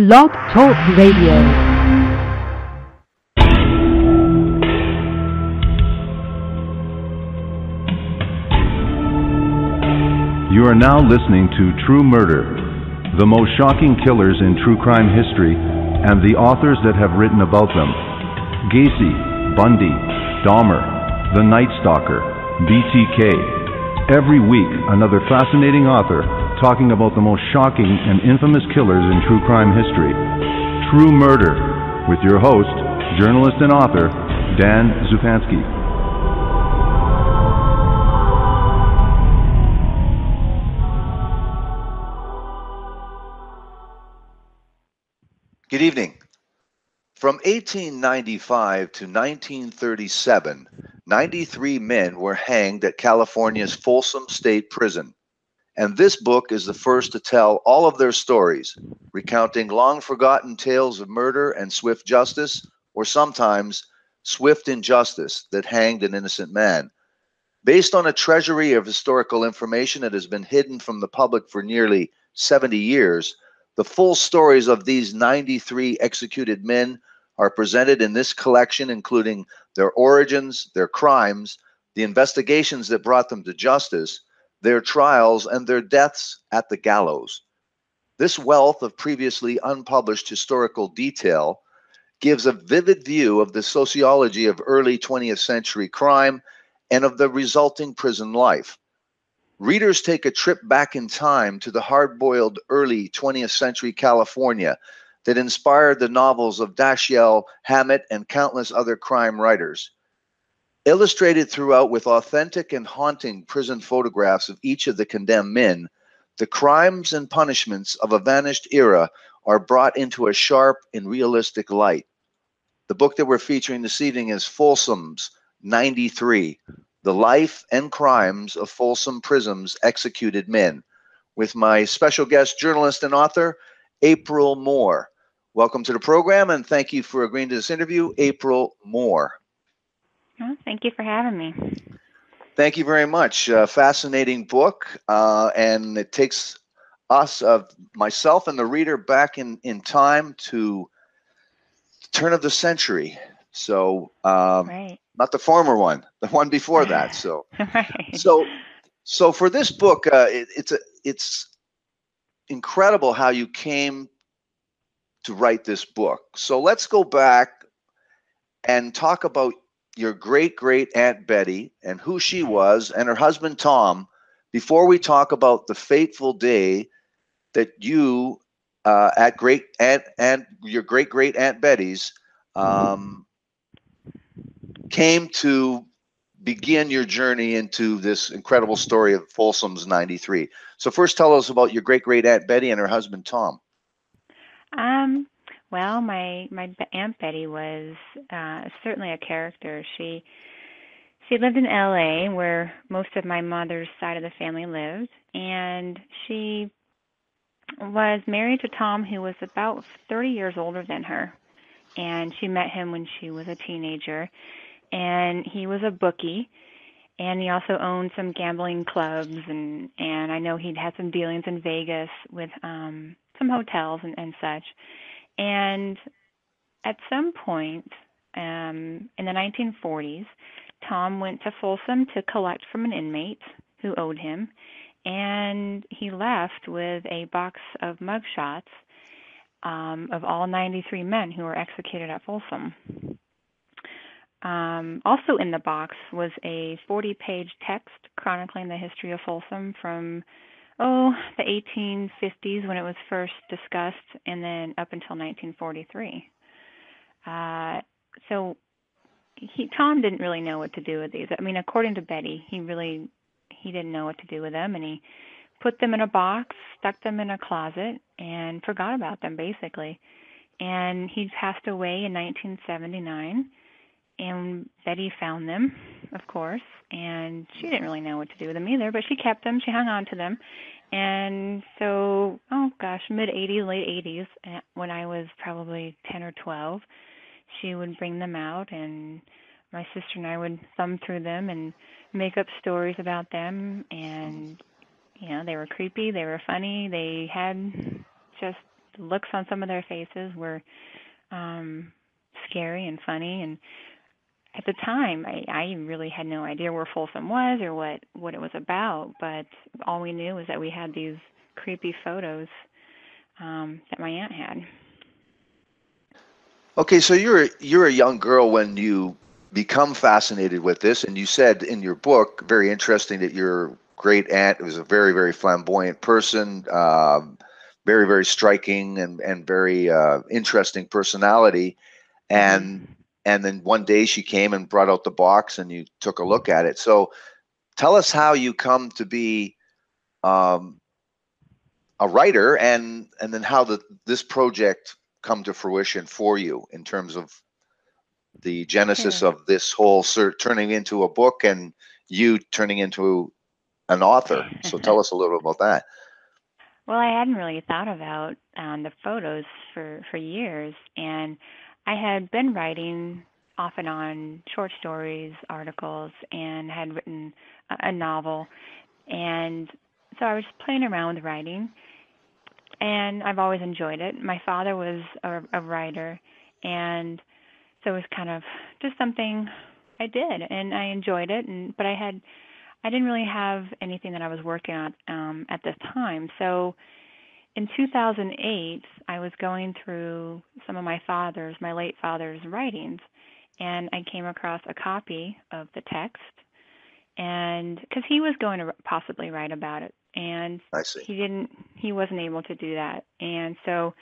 Blog Talk Radio. You are now listening to True Murder, the most shocking killers in true crime history, and the authors that have written about them. Gacy, Bundy, Dahmer, The Night Stalker, BTK. Every week, another fascinating author talking about the most shocking and infamous killers in true crime history. True Murder, with your host, journalist and author, Dan Zupansky. Good evening. From 1895 to 1937, 93 men were hanged at California's Folsom State Prison. And this book is the first to tell all of their stories, recounting long-forgotten tales of murder and swift justice, or sometimes swift injustice that hanged an innocent man. Based on a treasury of historical information that has been hidden from the public for nearly 70 years, the full stories of these 93 executed men are presented in this collection, including their origins, their crimes, the investigations that brought them to justice, their trials, and their deaths at the gallows. This wealth of previously unpublished historical detail gives a vivid view of the sociology of early 20th century crime and of the resulting prison life. Readers take a trip back in time to the hard-boiled early 20th century California that inspired the novels of Dashiell Hammett and countless other crime writers. Illustrated throughout with authentic and haunting prison photographs of each of the condemned men, the crimes and punishments of a vanished era are brought into a sharp and realistic light. The book that we're featuring this evening is FOLSOM'S 93, The Life and Crimes of Folsom Prison's Executed Men, with my special guest journalist and author, April Moore. Welcome to the program, and thank you for agreeing to this interview, April Moore. Well, thank you for having me. Thank you very much. Fascinating book, and it takes us, myself and the reader, back in time to the turn of the century. So, Right. not the former one, the one before that. So, Right. so for this book, it's incredible how you came to write this book. So let's go back and talk about your great-great-aunt Betty and who she was and her husband Tom before we talk about the fateful day that you at your great-great-aunt Betty's came to begin your journey into this incredible story of Folsom's 93. So first tell us about your great-great-aunt Betty and her husband Tom. Well, my Aunt Betty was certainly a character. She lived in L.A., where most of my mother's side of the family lived, and she was married to Tom, who was about 30 years older than her, and she met him when she was a teenager, and he was a bookie, and he also owned some gambling clubs, and I know he'd had some dealings in Vegas with some hotels and such. And at some point in the 1940s, Tom went to Folsom to collect from an inmate who owed him, and he left with a box of mugshots of all 93 men who were executed at Folsom. Also in the box was a 40-page text chronicling the history of Folsom from the 1850s when it was first discussed, and then up until 1943. So Tom didn't really know what to do with these. I mean, according to Betty, he didn't know what to do with them, and he put them in a box, stuck them in a closet, and forgot about them, basically. And he passed away in 1979, and Betty found them, of course, and she didn't really know what to do with them either, but she kept them, she hung on to them. And so, mid-80s, late 80s, when I was probably 10 or 12, she would bring them out, and my sister and I would thumb through them and make up stories about them. And, they were creepy, they were funny, they had just looks on some of their faces were scary and funny. And at the time, I really had no idea where Folsom was or what it was about. But all we knew was that we had these creepy photos that my aunt had. Okay, so you're a young girl when you become fascinated with this, and you said in your book, very interesting, that your great aunt was a very, very flamboyant person, very, very striking and very interesting personality. And Mm-hmm. and then one day she came and brought out the box, and you took a look at it. So tell us how you come to be um, a writer, and then how this project come to fruition for you in terms of the genesis Sure. of this whole turning into a book and you turning into an author. So tell us a little about that. Well, I hadn't really thought about the photos for years, and I had been writing off and on short stories, articles, and had written a novel, and so I was playing around with writing, and I've always enjoyed it. My father was a writer, and so it was kind of just something I did, and I enjoyed it, but I didn't really have anything that I was working on at this time. So in 2008, I was going through some of my late father's writings, and I came across a copy of the text, and because he was going to possibly write about it, and I see. he wasn't able to do that, and so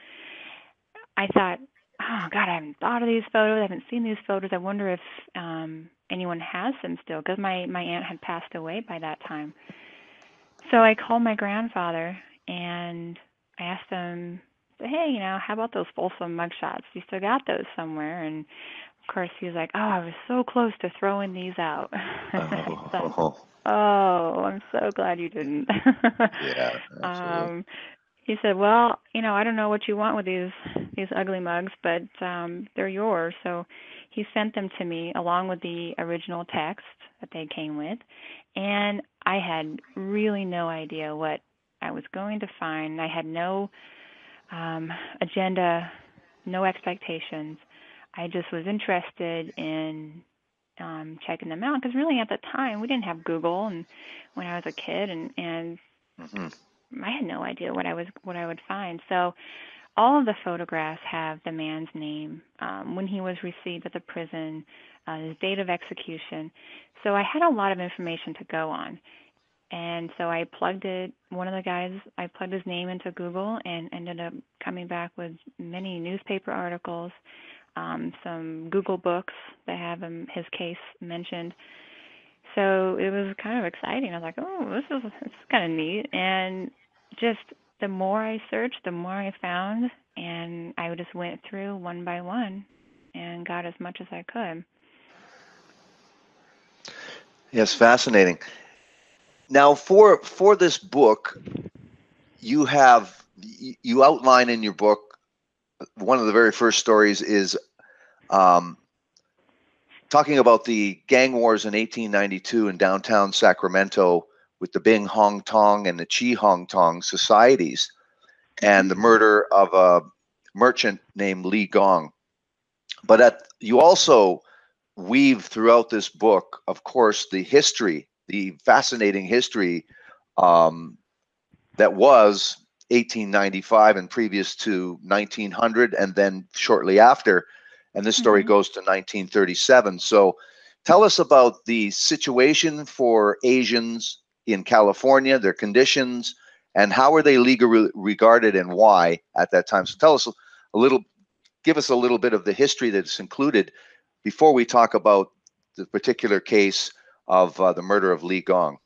I thought, oh God, I haven't thought of these photos, I haven't seen these photos. I wonder if anyone has them still, because my aunt had passed away by that time. So I called my grandfather and I asked him, hey, how about those Folsom mugshots? You still got those somewhere? And of course he was like, oh, I was so close to throwing these out. I thought, Oh, oh, I'm so glad you didn't. yeah, absolutely. um, he said, well, I don't know what you want with these ugly mugs, but they're yours. So he sent them to me along with the original text that they came with, and I had really no idea what I was going to find. I had no agenda, no expectations. I just was interested in checking them out because really at the time we didn't have Google, and when I was a kid, and Hmm. I had no idea what I would find. So all of the photographs have the man's name, when he was received at the prison, his date of execution. So I had a lot of information to go on. And so I plugged I plugged his name into Google and ended up coming back with many newspaper articles, some Google books that have his case mentioned. So it was kind of exciting. I was like, oh, this is kind of neat. And just the more I searched, the more I found, and I just went through one by one and got as much as I could. Yes, fascinating. Now, for this book, you outline in your book, one of the very first stories is um, talking about the gang wars in 1892 in downtown Sacramento with the Bing Hong Tong and the Chi Hong Tong societies, and the Mhm. murder of a merchant named Li Gong. But you also weave throughout this book, of course, the fascinating history um, that was 1895 and previous to 1900, and then shortly after. And this story Mhm. goes to 1937. So tell us about the situation for Asians in California, their conditions, and how were they legally regarded and why at that time. So tell us a little, give us a little bit of the history that's included before we talk about the particular case of the murder of Li Gong.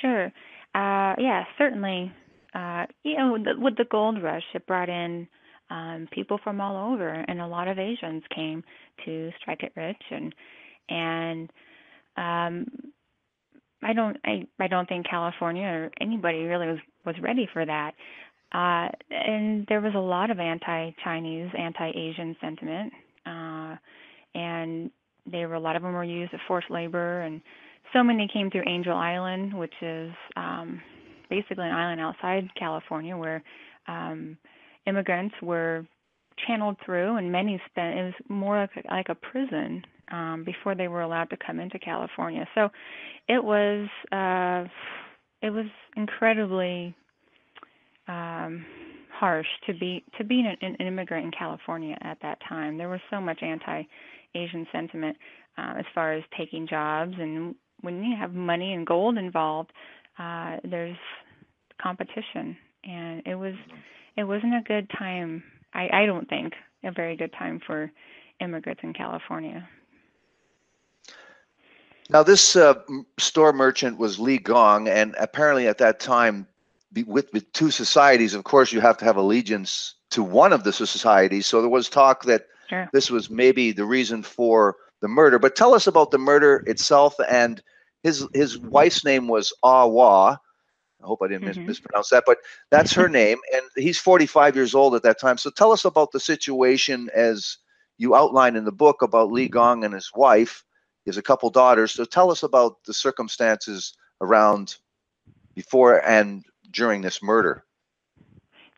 Sure. Yeah, certainly. With the gold rush, it brought in people from all over, and a lot of Asians came to strike it rich, and um, I don't think California or anybody really was ready for that. And there was a lot of anti-Chinese, anti-Asian sentiment, and a lot of them were used as forced labor, and so many came through Angel Island, which is basically an island outside California where um, immigrants were channeled through, and many spent. It was more like a prison before they were allowed to come into California. So it was incredibly harsh to be an immigrant in California at that time. There was so much anti-Asian sentiment as far as taking jobs, and when you have money and gold involved, there's competition, and it wasn't a good time. I don't think a very good time for immigrants in California. Now, this store merchant was Li Gong, and apparently at that time, with two societies, of course, you have to have allegiance to one of the societies. So there was talk that Sure. this was maybe the reason for the murder. But tell us about the murder itself. And his wife's name was Ah Wah. I hope I didn't mispronounce that, but that's her name. And he's 45 years old at that time. So tell us about the situation as you outline in the book about Li Gong and his wife. He has a couple daughters. So tell us about the circumstances around before and during this murder.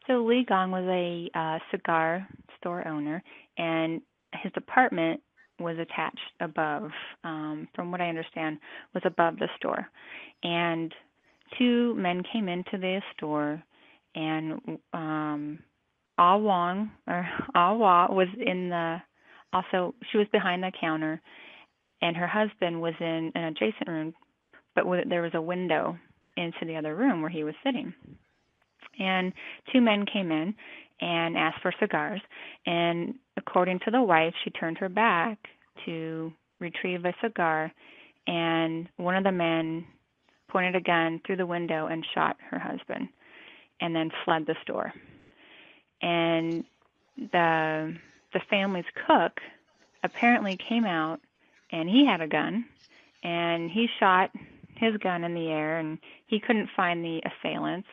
So Li Gong was a cigar store owner, and his apartment was attached above, from what I understand, was above the store. And two men came into the store, and Ah Wah was she was behind the counter, and her husband was in an adjacent room, but there was a window into the other room where he was sitting. And two men came in and asked for cigars, and according to the wife, she turned her back to retrieve a cigar, and one of the men pointed a gun through the window and shot her husband, and then fled the store. And the family's cook apparently came out, and he had a gun, and he shot his gun in the air, and he couldn't find the assailants.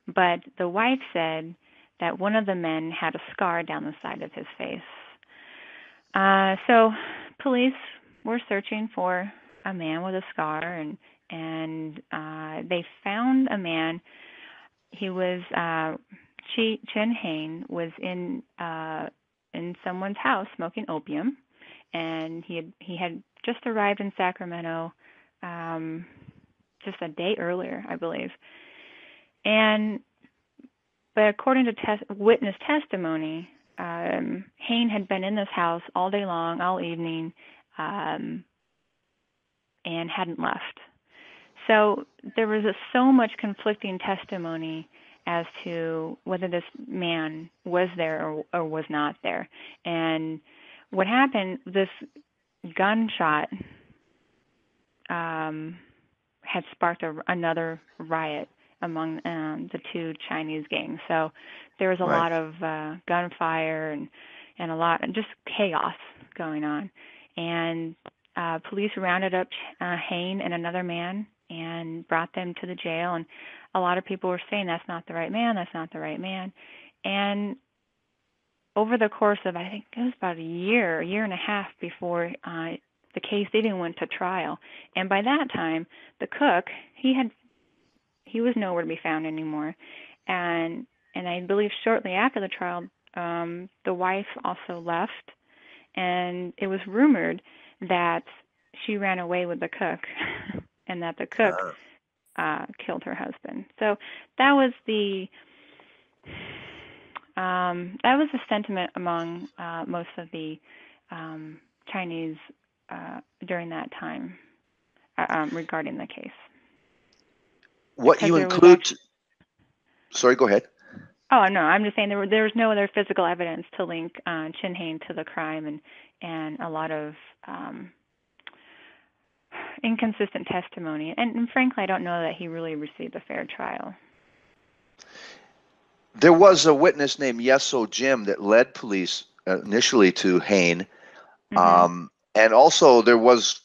But the wife said that one of the men had a scar down the side of his face. So police were searching for a man with a scar, and they found a man. He was Chen Hain was in someone's house smoking opium, and he had just arrived in Sacramento just a day earlier, I believe. But according to witness testimony, Hain had been in this house all day long, all evening, and hadn't left. So there was so much conflicting testimony as to whether this man was there or was not there. And what happened, this gunshot had sparked another riot among the two Chinese gangs. So there was a lot of gunfire and a lot of just chaos going on. And police rounded up Hain and another man and brought them to the jail. And a lot of people were saying, that's not the right man, that's not the right man. And over the course of, I think it was about a year and a half before the case even went to trial. And by that time, the cook, he was nowhere to be found anymore. And I believe shortly after the trial, the wife also left, and it was rumored that she ran away with the cook and that the cook killed her husband. So that was the sentiment among most of the Chinese during that time regarding the case. What you include? Sorry, go ahead. Oh no, I'm just saying there was no other physical evidence to link Chen Hain to the crime, and a lot of inconsistent testimony. And frankly, I don't know that he really received a fair trial. There was a witness named Yeso Jim that led police initially to Hain, and also there was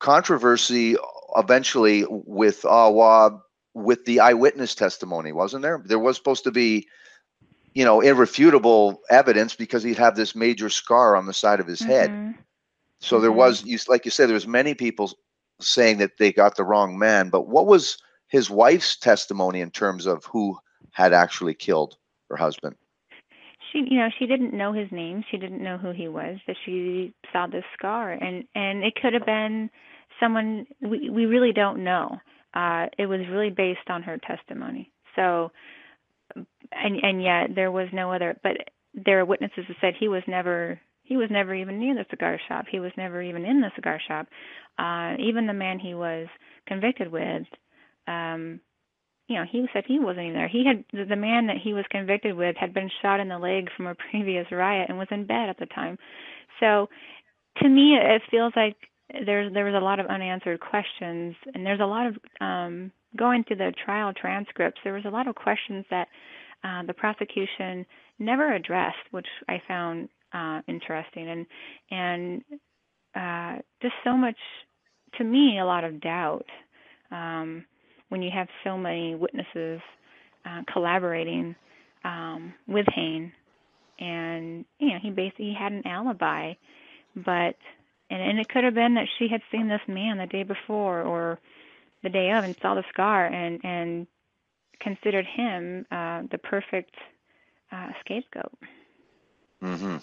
controversy eventually with Awa with the eyewitness testimony, wasn't there? There was supposed to be, irrefutable evidence because he'd have this major scar on the side of his head. So there was, like you said, there was many people saying that they got the wrong man. But what was his wife's testimony in terms of who had actually killed her husband? she didn't know his name. She didn't know who he was, but she saw this scar, and it could have been someone we really don't know. It was really based on her testimony. So, and yet there was no other. But there are witnesses who said he was never even near the cigar shop. He was never even in the cigar shop. Even the man he was convicted with, he said he wasn't even there. The man that he was convicted with had been shot in the leg from a previous riot and was in bed at the time. So, to me, it feels like there was a lot of unanswered questions, and there's a lot of going through the trial transcripts. There was a lot of questions that the prosecution never addressed, which I found interesting, and just so much, to me, a lot of doubt when you have so many witnesses collaborating with Hain, and he basically had an alibi, but and it could have been that she had seen this man the day before or the day of and saw the scar and considered him the perfect scapegoat. Mm-hmm.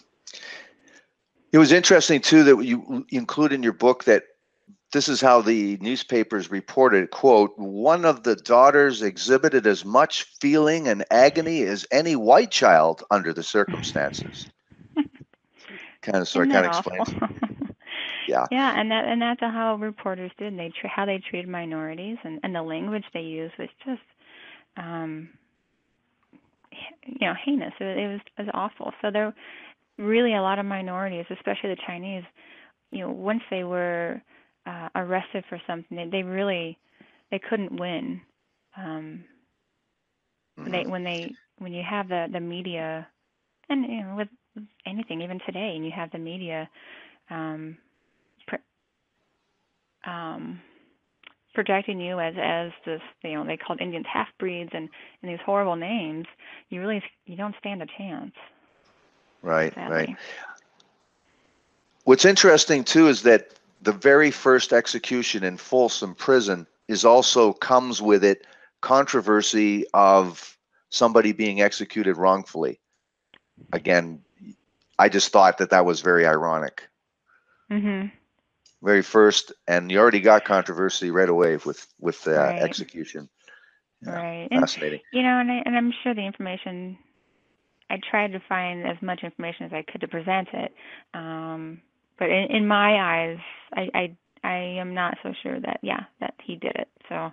It was interesting, too, that you include in your book that this is how the newspapers reported, quote, one of the daughters exhibited as much feeling and agony as any white child under the circumstances. kind of explains. Yeah. Yeah, and that's how reporters did. How they treated minorities, and the language they used was just heinous. It was awful. So there really a lot of minorities, especially the Chinese, once they were arrested for something, they couldn't win. When you have the media, and with anything, even today, and you have the media projecting you as this, they called Indians half-breeds and these horrible names, you don't stand a chance. Right, sadly. right. What's interesting, too, is that the very first execution in Folsom Prison comes with it controversy of somebody being executed wrongfully. Again, I just thought that was very ironic. Mm-hmm. Very first, and you already got controversy right away with Right. execution. Yeah, right. Fascinating. And I'm sure the information, I tried to find as much information as I could to present it. But in my eyes, I am not so sure that he did it. So,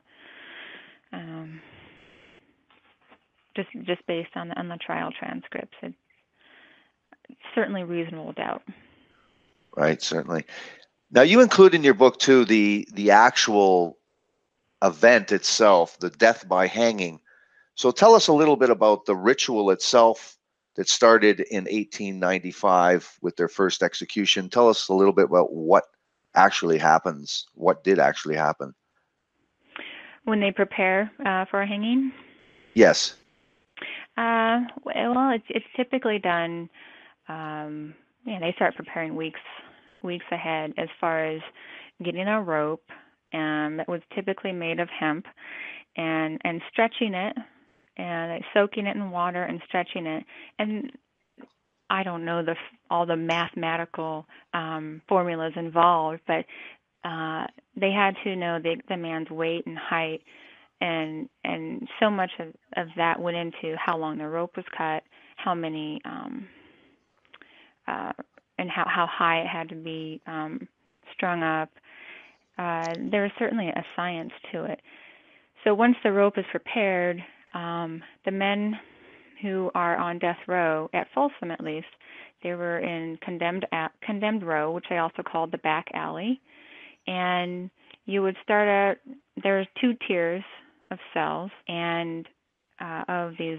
just based on the trial transcripts, it's certainly reasonable doubt. Right, certainly. Now, you include in your book, too, the actual event itself, the death by hanging. So tell us a little bit about the ritual itself that started in 1895 with their first execution. Tell us a little bit about what actually happens, what did actually happen. When they prepare for a hanging? Yes. Well, it's typically done, they start preparing weeks ahead as far as getting a rope that was typically made of hemp and stretching it and soaking it in water and stretching it. And I don't know all the mathematical formulas involved, but they had to know the man's weight and height, and so much of that went into how long the rope was cut, how many and how high it had to be strung up. There was certainly a science to it. So once the rope is prepared, the men who are on death row, at Folsom at least, they were in condemned row, which I also called the back alley. And you would start there's 2 tiers of cells, and of these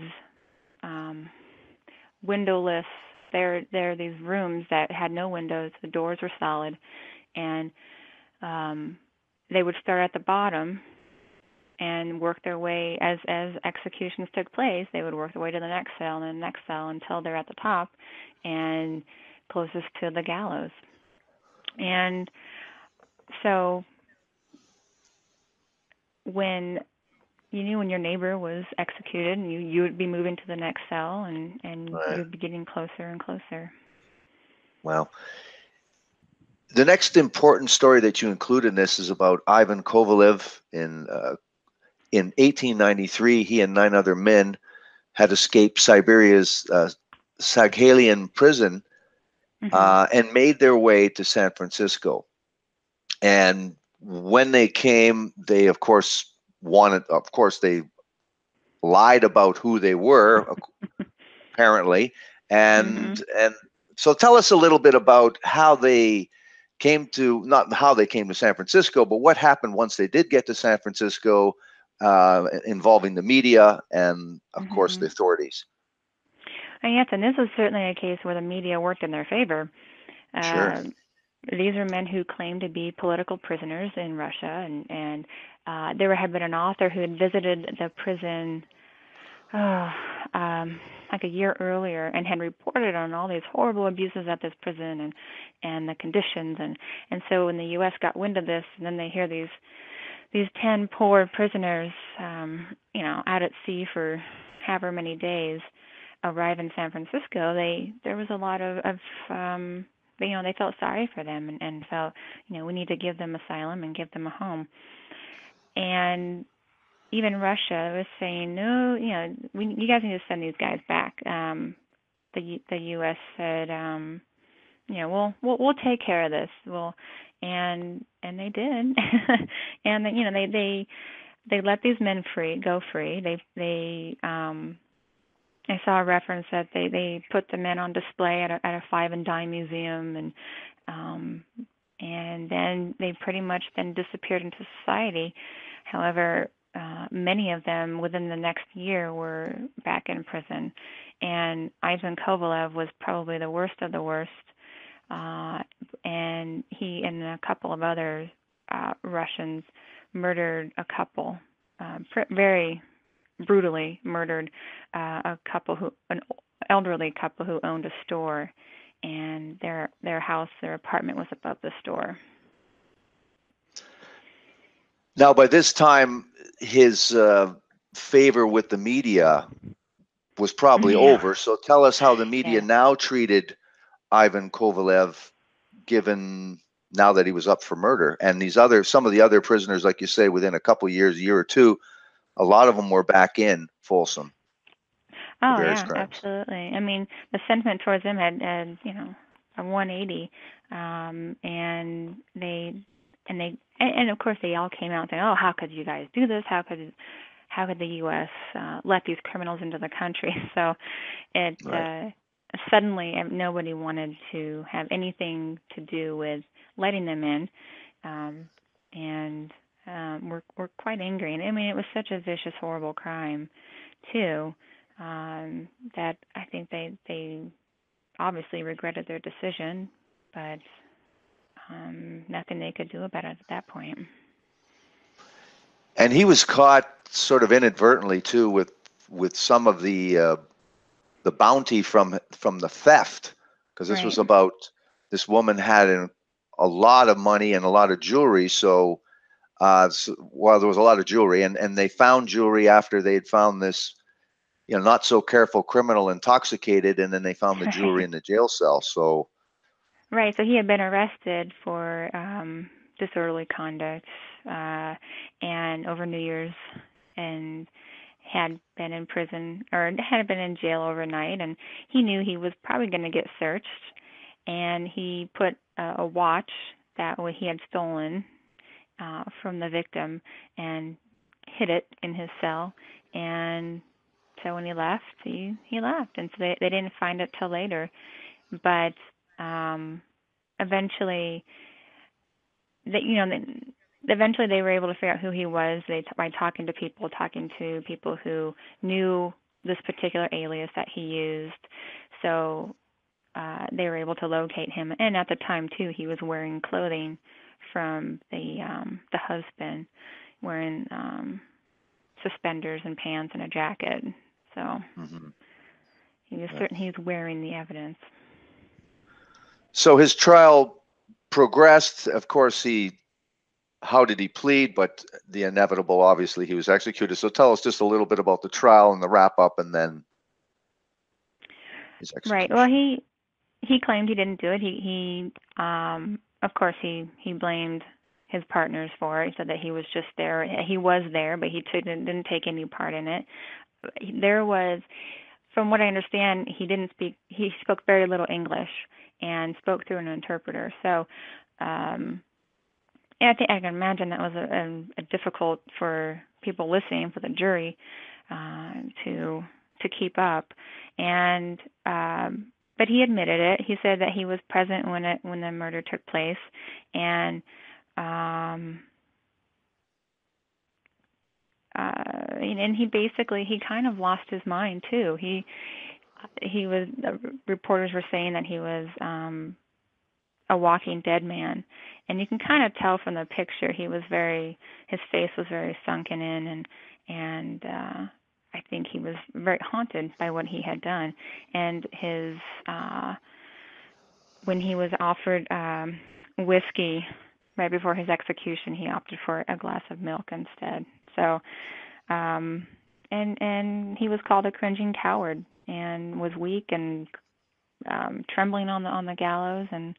windowless, there are these rooms that had no windows, the doors were solid, and they would start at the bottom and work their way, as executions took place, they would work their way to the next cell and the next cell until they're at the top and closest to the gallows. And so when you knew when your neighbor was executed, and you would be moving to the next cell, and Right. you'd be getting closer and closer. Well, the next important story that you include in this is about Ivan Kovalev. In 1893, he and 9 other men had escaped Siberia's Saghalian prison and made their way to San Francisco. And when they came, they of course they lied about who they were, apparently, and so tell us a little bit about how they came to, not how they came to San Francisco, but what happened once they did get to San Francisco, involving the media and, of course, the authorities. Yes, and this was certainly a case where the media worked in their favor. Sure. These are men who claimed to be political prisoners in Russia, and there had been an author who had visited the prison like a year earlier and had reported on all these horrible abuses at this prison and the conditions, and so when the U.S. got wind of this, and then they hear these 10 poor prisoners, out at sea for however many days, arrive in San Francisco, there was a lot of they felt sorry for them and felt, we need to give them asylum and give them a home. And even Russia was saying, no, you guys need to send these guys back. The U.S. said, we'll take care of this. And they did, and they let these men go free. I saw a reference that they put the men on display at a five and dime museum, and then they pretty much then disappeared into society. However, many of them within the next year were back in prison, and Ivan Kovalev was probably the worst of the worst. And he and a couple of other Russians murdered a couple, very brutally murdered an elderly couple who owned a store, and their apartment was above the store. Now, by this time, his favor with the media was probably over. So tell us how the media now treated Ivan Kovalev, given now that he was up for murder, and some of the other prisoners, like you say, within a couple of years, year or two, a lot of them were back in Folsom. Oh yeah, crimes. Absolutely. I mean, the sentiment towards them had a 180, and of course they all came out saying, "Oh, how could you guys do this? How could the U.S. Let these criminals into the country?" So suddenly nobody wanted to have anything to do with letting them in, and we're quite angry. And I mean, it was such a vicious, horrible crime, too, that I think they obviously regretted their decision, but nothing they could do about it at that point. And he was caught sort of inadvertently too with some of the bounty from the theft, because this was about, this woman had a lot of money and a lot of jewelry. So there was a lot of jewelry, and they found jewelry after they had found this, not so careful criminal intoxicated, and then they found the jewelry in the jail cell. So. Right. So he had been arrested for disorderly conduct and over New Year's, and had been in prison or had been in jail overnight, and he knew he was probably going to get searched, and he put a watch that he had stolen from the victim and hid it in his cell, and so when he left, he left, and so they didn't find it till later, but eventually they were able to figure out who he was by talking to people who knew this particular alias that he used. So they were able to locate him. And at the time, too, he was wearing clothing from the husband, wearing suspenders and pants and a jacket. So he was certain he was wearing the evidence. So his trial progressed. Of course, he how did he plead, but the inevitable, obviously, he was executed. So tell us just a little bit about the trial and the wrap up, and then his Right. execution. Well, he claimed he didn't do it. He of course he blamed his partners for it. He said that he was just there. He was there, but he didn't take any part in it. There was, from what I understand, he spoke very little English and spoke through an interpreter. So yeah, I can imagine that was a difficult for people listening, for the jury, to keep up. And but he admitted it. He said that he was present when the murder took place, and and he kind of lost his mind too. He was, reporters were saying that he was a walking dead man, and you can kind of tell from the picture his face was very sunken in, and I think he was very haunted by what he had done. And his when he was offered whiskey right before his execution, he opted for a glass of milk instead. So and he was called a cringing coward and was weak and trembling on the gallows, and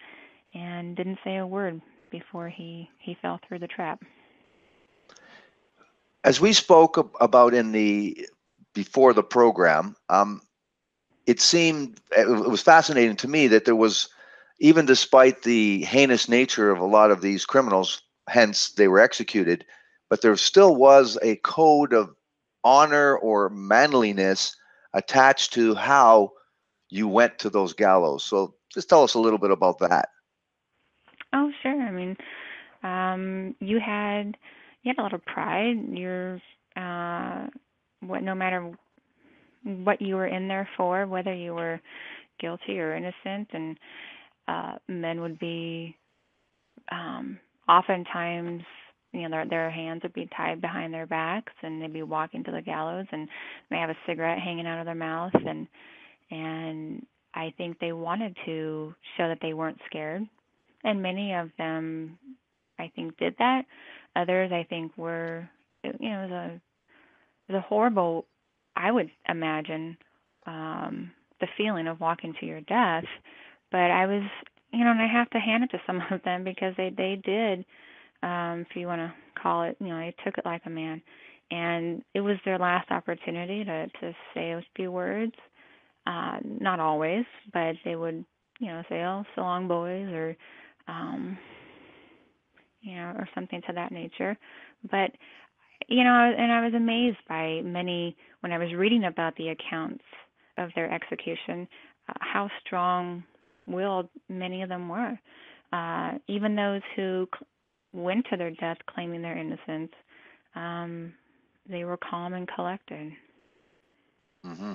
didn't say a word before he fell through the trap. As we spoke about before the program, it was fascinating to me that there was, even despite the heinous nature of a lot of these criminals, hence they were executed, but there still was a code of honor or manliness attached to how you went to those gallows. So just tell us a little bit about that. Oh, sure. I mean, you had a lot of pride. No matter what you were in there for, whether you were guilty or innocent, and men would be oftentimes, their hands would be tied behind their backs, and they'd be walking to the gallows, and they have a cigarette hanging out of their mouth, and I think they wanted to show that they weren't scared. And many of them, I think, did that. Others, I think, were, it was a horrible, I would imagine, the feeling of walking to your death. But I was, and I have to hand it to some of them, because they did, if you want to call it, they took it like a man. And it was their last opportunity to say a few words. Not always, but they would, say, "Oh, so long, boys," or or something to that nature. But, and I was amazed by many, when I was reading about the accounts of their execution, how strong-willed many of them were. Even those who went to their death claiming their innocence, they were calm and collected. Mm-hmm.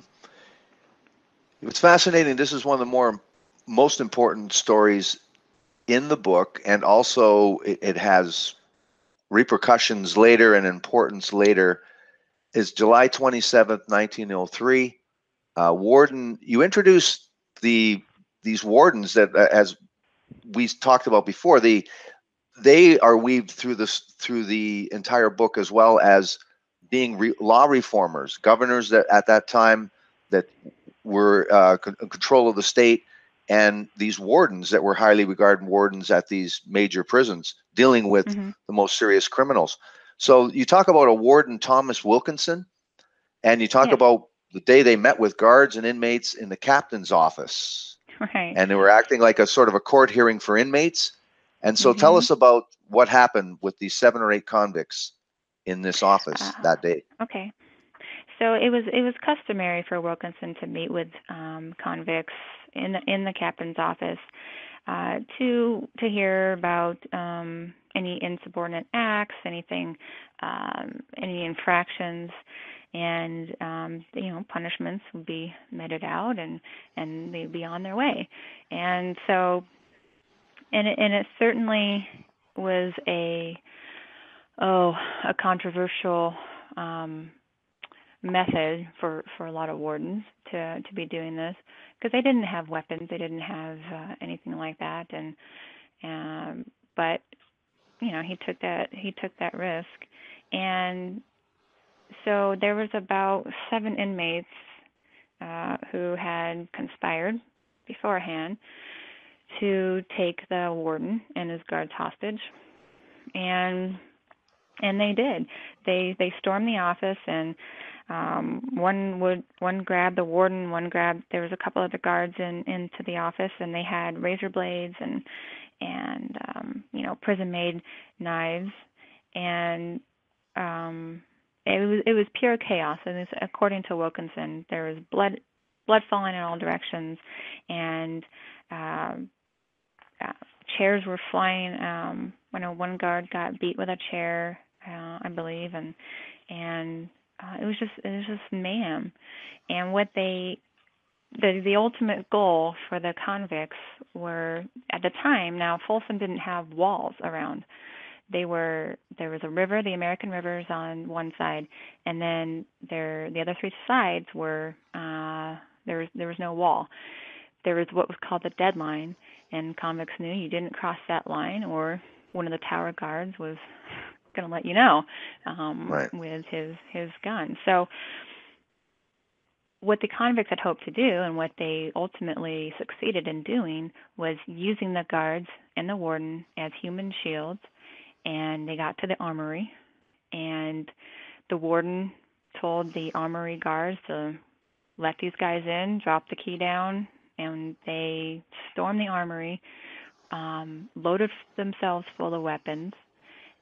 It's fascinating. This is one of the most important stories in the book, and also it has repercussions later and importance later. Is July 27th, 1903. You introduced these wardens that, as we talked about before, they are weaved through the entire book, as well as being law reformers, governors that at that time that were in control of the state, and these wardens that were highly regarded wardens at these major prisons dealing with Mm-hmm. the most serious criminals. So you talk about a warden, Thomas Wilkinson, and you talk Yes. about the day they met with guards and inmates in the captain's office. Right. And they were acting like a sort of a court hearing for inmates. And so tell Mm-hmm. us about what happened with these 7 or 8 convicts in this office that day. Okay. So it was customary for Wilkinson to meet with convicts in the captain's office to hear about any insubordinate acts, anything, any infractions, and punishments would be meted out, and they'd be on their way. And so, and it certainly was a controversial method for a lot of wardens to be doing this, because they didn't have weapons, they didn't have anything like that, but he took that risk. And so there was about 7 inmates who had conspired beforehand to take the warden and his guards hostage, and they did. They stormed the office, and one grabbed the warden, there was a couple of the guards into the office, and they had razor blades and prison made knives, and it was pure chaos. And according to Wilkinson, there was blood falling in all directions, and chairs were flying. One guard got beat with a chair, I believe, and it was just mayhem. And what the ultimate goal for the convicts were, at the time, now Folsom didn't have walls around. There was a river, the American rivers on one side, and then the other 3 sides were there was no wall. There was what was called the deadline, and convicts knew you didn't cross that line, or one of the tower guards was going to let you know Right. with his gun. So what the convicts had hoped to do, and what they ultimately succeeded in doing, was using the guards and the warden as human shields. And they got to the armory, and the warden told the armory guards to let these guys in, drop the key down, and they stormed the armory, loaded themselves full of weapons,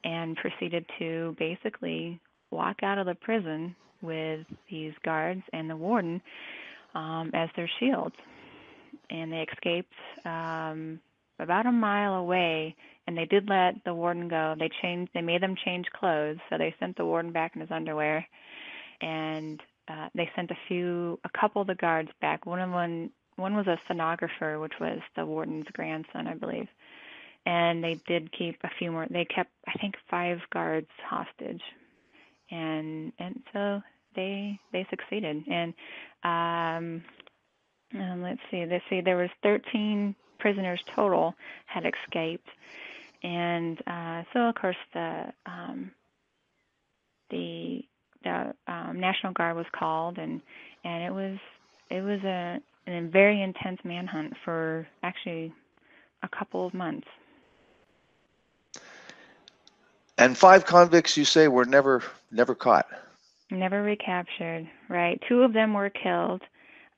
and proceeded to basically walk out of the prison with these guards and the warden as their shields. And they escaped about a mile away, and they did let the warden go. They made them change clothes, so they sent the warden back in his underwear, and they sent a couple of the guards back. One was a stenographer, which was the warden's grandson, I believe. And they did keep a few more. They kept, I think, 5 guards hostage, and so they succeeded. And let's see. They say there was 13 prisoners total had escaped, and so of course the National Guard was called, and it was a very intense manhunt for actually a couple of months. And 5 convicts, you say, were never caught. Never recaptured, right? 2 of them were killed,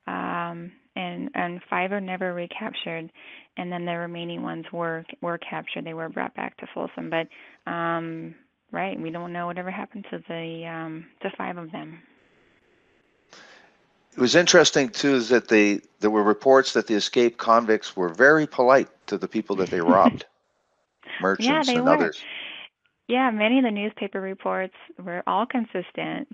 and 5 are never recaptured, and then the remaining ones were captured. They were brought back to Folsom, but right, we don't know whatever happened to the 5 of them. It was interesting too is that there were reports that the escaped convicts were very polite to the people that they robbed, merchants Yeah, they and were. others. Yeah, many of the newspaper reports were all consistent,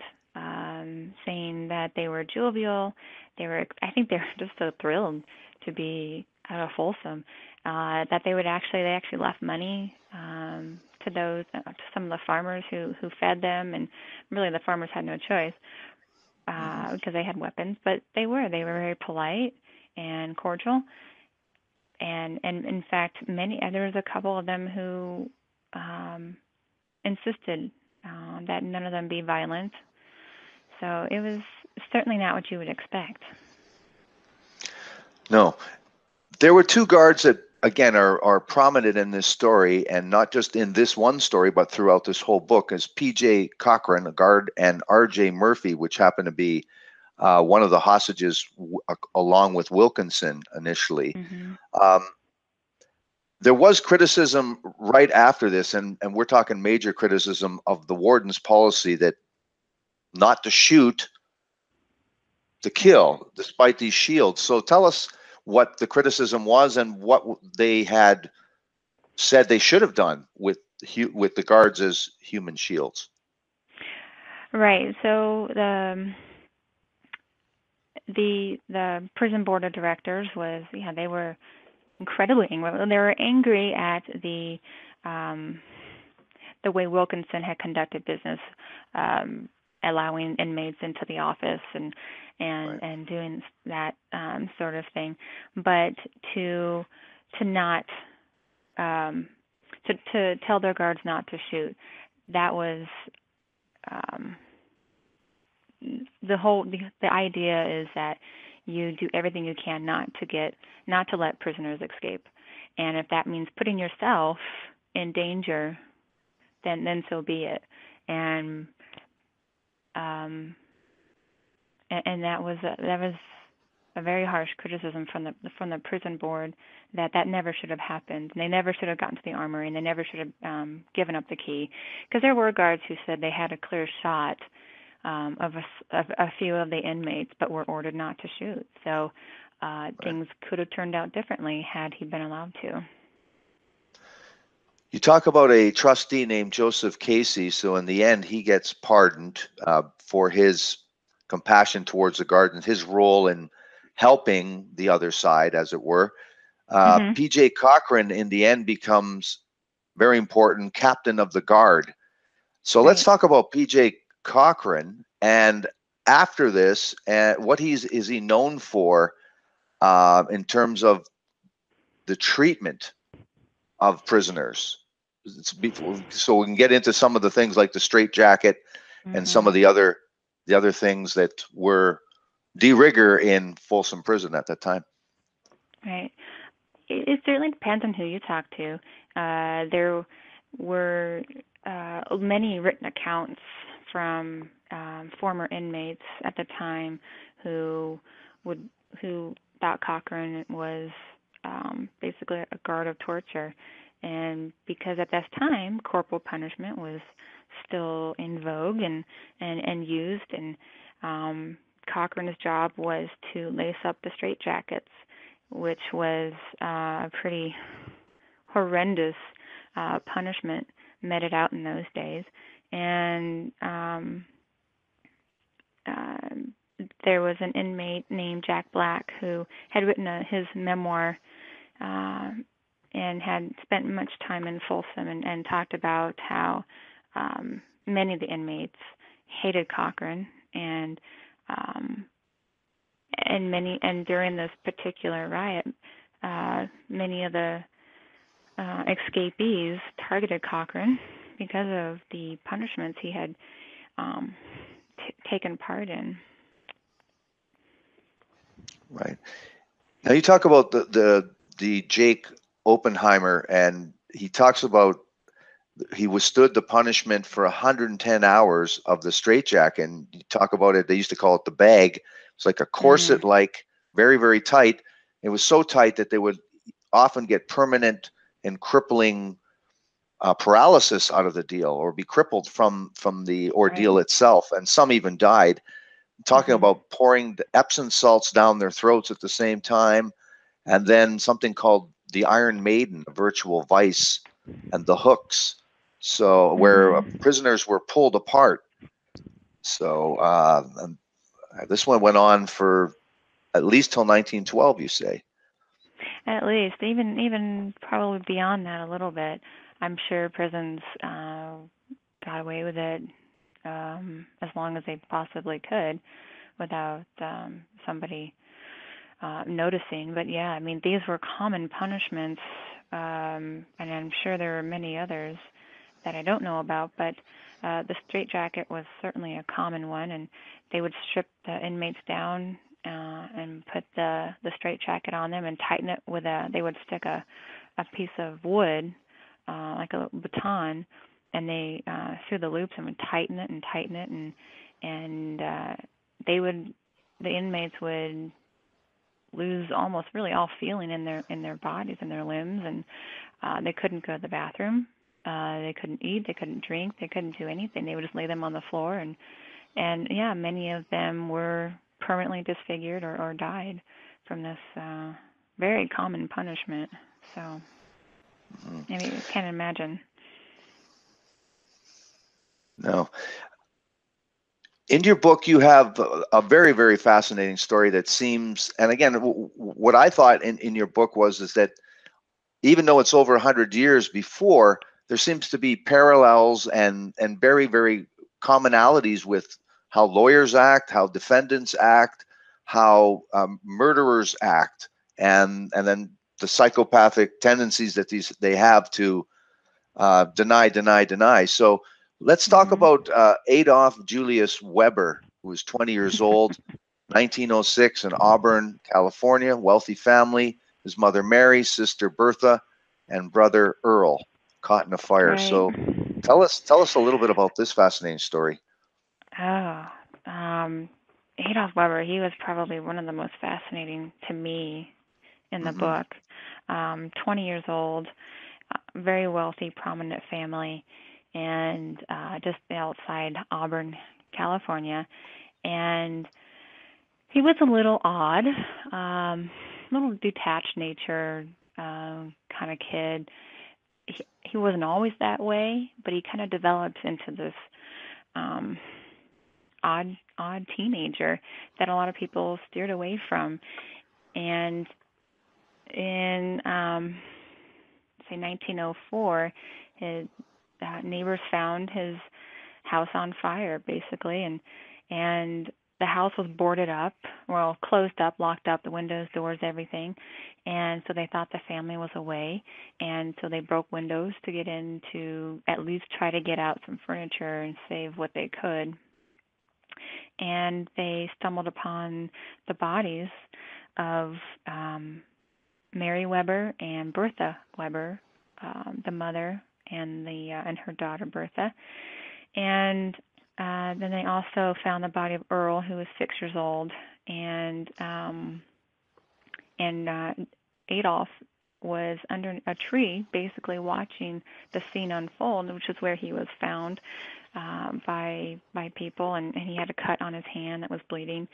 saying that they were jovial. I think they were just so thrilled to be out of Folsom, that they actually left money to some of the farmers who fed them, and really the farmers had no choice because they had weapons. But they were very polite and cordial, and in fact, there was a couple of them who insisted that none of them be violent. So it was certainly not what you would expect. No. There were 2 guards that, again, are prominent in this story, and not just in this one story, but throughout this whole book, is P.J. Cochran, a guard, and R.J. Murphy, which happened to be one of the hostages along with Wilkinson initially. Mm-hmm. There was criticism right after this, and we're talking major criticism of the warden's policy that not to shoot, to kill, despite these shields. So tell us what the criticism was and what they had said they should have done with the guards as human shields. Right. So the prison board of directors they were incredibly angry. They were angry at the way Wilkinson had conducted business, allowing inmates into the office and Right. doing that sort of thing, but to not to tell their guards not to shoot. That was the idea is that you do everything you can not to let prisoners escape, and if that means putting yourself in danger, then so be it. And that was a very harsh criticism from the prison board that never should have happened. And they never should have gotten to the armory, and they never should have given up the key, because there were guards who said they had a clear shot of a few of the inmates, but were ordered not to shoot. So things could have turned out differently had he been allowed to. You talk about a trustee named Joseph Casey. So in the end, he gets pardoned for his compassion towards the guards and his role in helping the other side, as it were. P.J. Cochran, in the end, becomes very important captain of the guard. So let's talk about P.J. Cochran, and after this, what is he known for in terms of the treatment of prisoners? So we can get into some of the things like the straitjacket and some of the other things that were de rigueur in Folsom Prison at that time. Right. It certainly depends on who you talk to. There were many written accounts from former inmates at the time who thought Cochran was basically a guard of torture. And because at this time corporal punishment was still in vogue and used, and Cochran's job was to lace up the straitjackets, which was a pretty horrendous punishment meted out in those days. And there was an inmate named Jack Black who had written his memoir and had spent much time in Folsom and talked about how many of the inmates hated Cochran, and during this particular riot, many of the escapees targeted Cochran because of the punishments he had taken part in. Right. Now you talk about the Jake Oppenheimer, and he talks about he withstood the punishment for 110 hours of the straitjacket. And you talk about it, they used to call it the bag. It's like a corset, like very, very tight. It was so tight that they would often get permanent and crippling paralysis out of the deal, or be crippled from the ordeal itself. And some even died. Talking about pouring the Epsom salts down their throats at the same time, and then something called the Iron Maiden, a virtual vice, and the hooks. So where prisoners were pulled apart. So this one went on for at least till 1912, you say? At least, even probably beyond that a little bit. I'm sure prisons got away with it as long as they possibly could without somebody noticing. But yeah, I mean, these were common punishments, and I'm sure there are many others that I don't know about, but the straitjacket was certainly a common one, and they would strip the inmates down and put the straitjacket on them and tighten it with they would stick a piece of wood, like a baton, and they through the loops and would tighten it, and the inmates would lose almost really all feeling in their bodies and their limbs, and they couldn't go to the bathroom, they couldn't eat, they couldn't drink, they couldn't do anything. They would just lay them on the floor, and yeah, many of them were permanently disfigured or died from this very common punishment. So I mean, you can't imagine. No. In your book, you have a very, very fascinating story that seems, and again, what I thought in your book is that even though it's over 100 years before, there seems to be parallels and very, very commonalities with how lawyers act, how defendants act, how murderers act, and then the psychopathic tendencies that they have to deny, deny, deny. So let's talk about Adolf Julius Weber, who was 20 years old, 1906 in Auburn, California, wealthy family. His mother Mary, sister Bertha, and brother Earl caught in a fire. Right. So tell us a little bit about this fascinating story. Oh, Adolf Weber, he was probably one of the most fascinating to me in the book. 20 years old, very wealthy, prominent family, and just outside Auburn, California. And he was a little odd, little detached nature kind of kid. He wasn't always that way, but he kind of developed into this odd teenager that a lot of people steered away from. And in say 1904, his neighbors found his house on fire, basically, and the house was boarded up, well, closed up, locked up, the windows, doors, everything. And so they thought the family was away, and so they broke windows to get in to at least try to get out some furniture and save what they could. And they stumbled upon the bodies of Mary Weber and Bertha Weber, the mother and her daughter Bertha. And then they also found the body of Earl, who was 6 years old, and Adolf was under a tree, basically watching the scene unfold, which is where he was found by people, and he had a cut on his hand that was bleeding.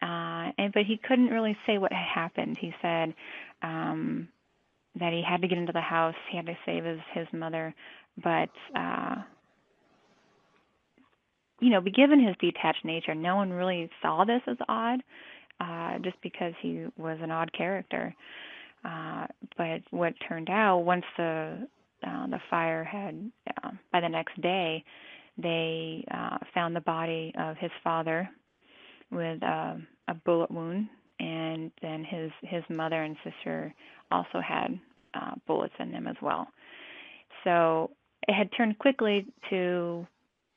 But he couldn't really say what had happened. He said that he had to get into the house, he had to save his mother, but given his detached nature, no one really saw this as odd, just because he was an odd character. But what turned out, once the fire had, by the next day, they found the body of his father with a bullet wound, and then his mother and sister also had bullets in them as well. So it had turned quickly to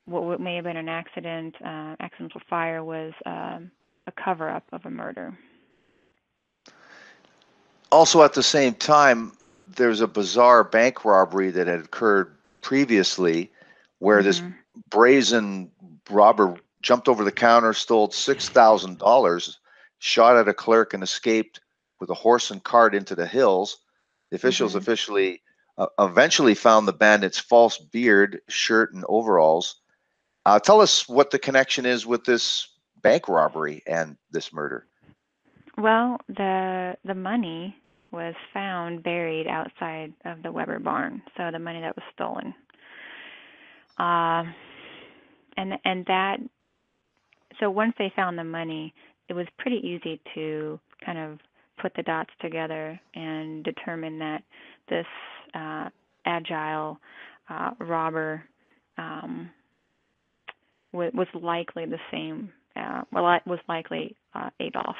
what may have been an accidental fire was a cover-up of a murder. Also, at the same time, there's a bizarre bank robbery that had occurred previously where this brazen robber jumped over the counter, stole $6,000, shot at a clerk, and escaped with a horse and cart into the hills. The officials eventually found the bandit's false beard, shirt, and overalls. Tell us what the connection is with this bank robbery and this murder. Well, the money was found buried outside of the Weber barn, so the money that was stolen. So once they found the money, it was pretty easy to kind of put the dots together and determine that this agile robber was likely the same. Was likely Adolf.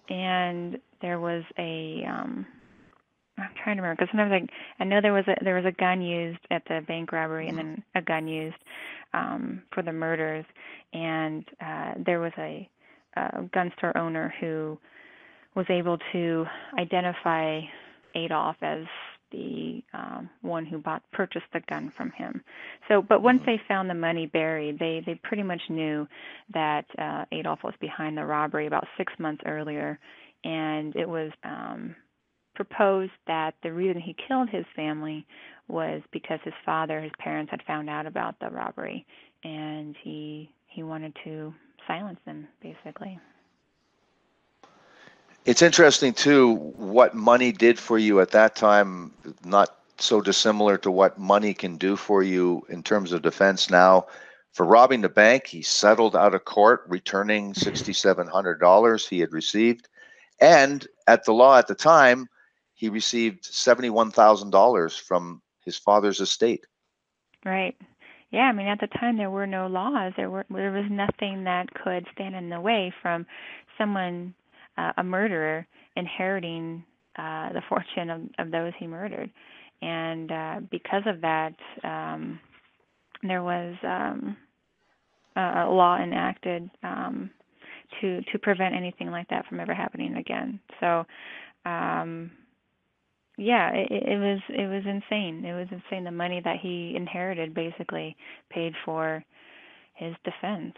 And there was I'm trying to remember, because sometimes I know there was a gun used at the bank robbery, and then a gun used for the murders, and there was a gun store owner who was able to identify Adolf as the one who purchased the gun from him. So, but once they found the money buried, they pretty much knew that Adolf was behind the robbery about 6 months earlier, and it was proposed that the reason he killed his family was because his parents had found out about the robbery, and he wanted to silence them, basically. It's interesting, too, what money did for you at that time, not so dissimilar to what money can do for you in terms of defense now. For robbing the bank, he settled out of court, returning $6,700 he had received. And at the law at the time, he received $71,000 from his father's estate. Right. Yeah, I mean, at the time there were no laws. There was nothing that could stand in the way from someone, a murderer, inheriting the fortune of those he murdered. And because of that, there was a law enacted to prevent anything like that from ever happening again. So, yeah, it was insane. It was insane. The money that he inherited basically paid for his defense.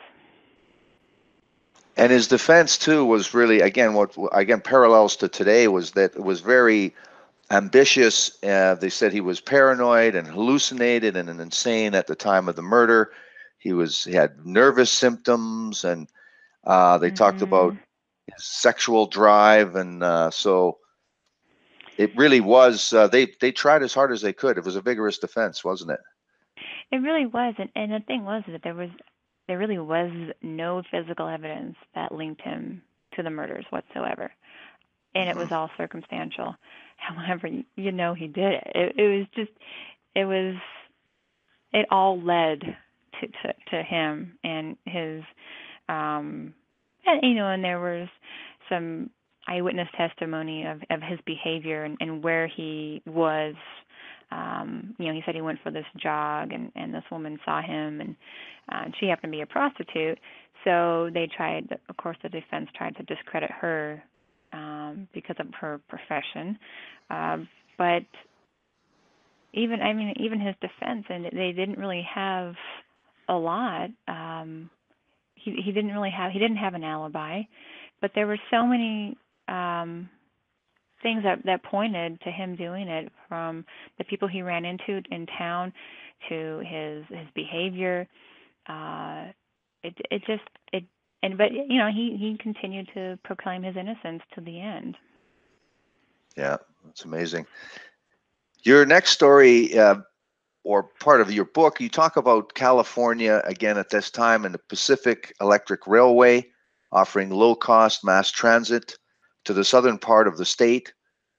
And his defense too was really, again, what again parallels to today was that it was very ambitious. They said he was paranoid and hallucinated and insane at the time of the murder. He had nervous symptoms, and they talked about his sexual drive, and so it really was. They tried as hard as they could. It was a vigorous defense, wasn't it? It really was, and the thing was that there really was no physical evidence that linked him to the murders whatsoever, and it was all circumstantial. However, you know he did it. It all led to him and his, and and there was some eyewitness testimony of his behavior and where he was. He said he went for this jog, and this woman saw him, and she happened to be a prostitute. So they tried, of course, the defense tried to discredit her because of her profession. But even his defense, and they didn't really have a lot. He didn't have an alibi, but there were so many things that pointed to him doing it, from the people he ran into in town to his behavior. But he continued to proclaim his innocence to the end. Yeah, that's amazing. Your next story, or part of your book, you talk about California again at this time and the Pacific Electric Railway offering low-cost mass transit to the southern part of the state.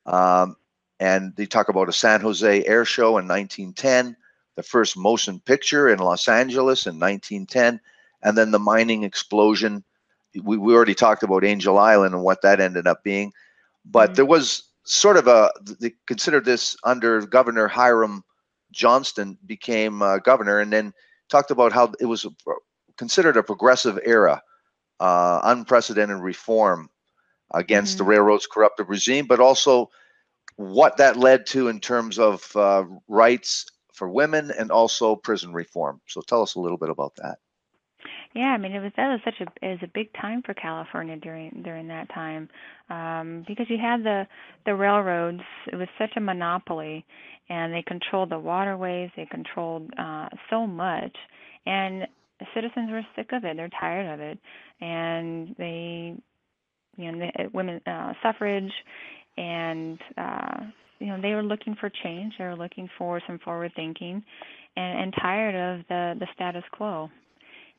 And they talk about a San Jose air show in 1910, the first motion picture in Los Angeles in 1910, and then the mining explosion. We already talked about Angel Island and what that ended up being. But there was sort of they considered this under Governor Hiram Johnston became governor, and then talked about how it was considered a progressive era, unprecedented reform against the railroad's corruptive regime, but also what that led to in terms of rights for women and also prison reform. So tell us a little bit about that. Yeah, it was a big time for California during that time, because you had the railroads. It was such a monopoly, and they controlled the waterways. They controlled so much, and the citizens were sick of it. They're tired of it, and women suffrage, and they were looking for change. They were looking for some forward thinking, and tired of the status quo.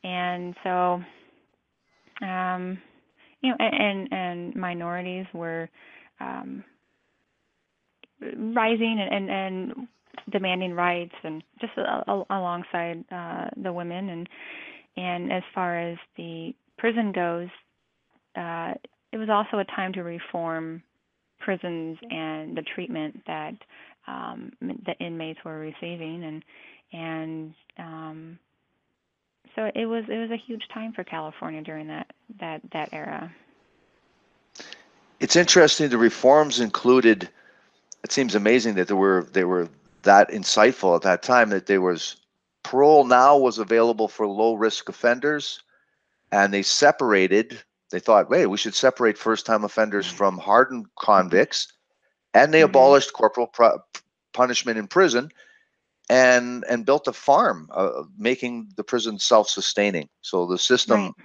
And so, and minorities were rising and demanding rights, and just alongside the women. And as far as the prison goes, it was also a time to reform prisons and the treatment that the inmates were receiving, and so it was a huge time for California during that era. It's interesting. The reforms included. It seems amazing that they were that insightful at that time. That there was parole now was available for low risk offenders, and they separated. They thought, wait, we should separate first time offenders from hardened convicts, and they abolished corporal punishment in prison. And built a farm, making the prison self-sustaining. So the system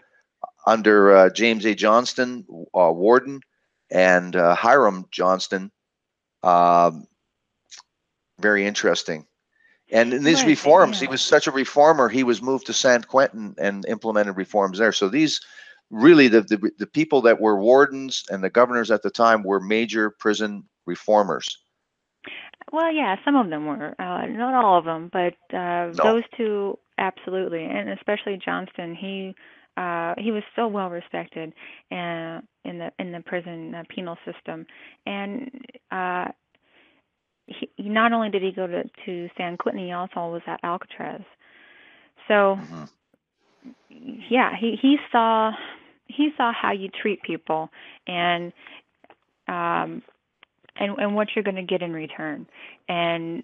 under James A. Johnston, warden, and Hiram Johnston, very interesting. And in these reforms, he was such a reformer, he was moved to San Quentin and implemented reforms there. So these really, the people that were wardens and the governors at the time were major prison reformers. Well, yeah, some of them were, not all of them, but those two absolutely, and especially Johnston. He he was so well respected in the prison penal system, and not only did he go to San Quentin, he also was at Alcatraz. So Hmm. yeah, he saw how you treat people, and um, and what you're going to get in return. And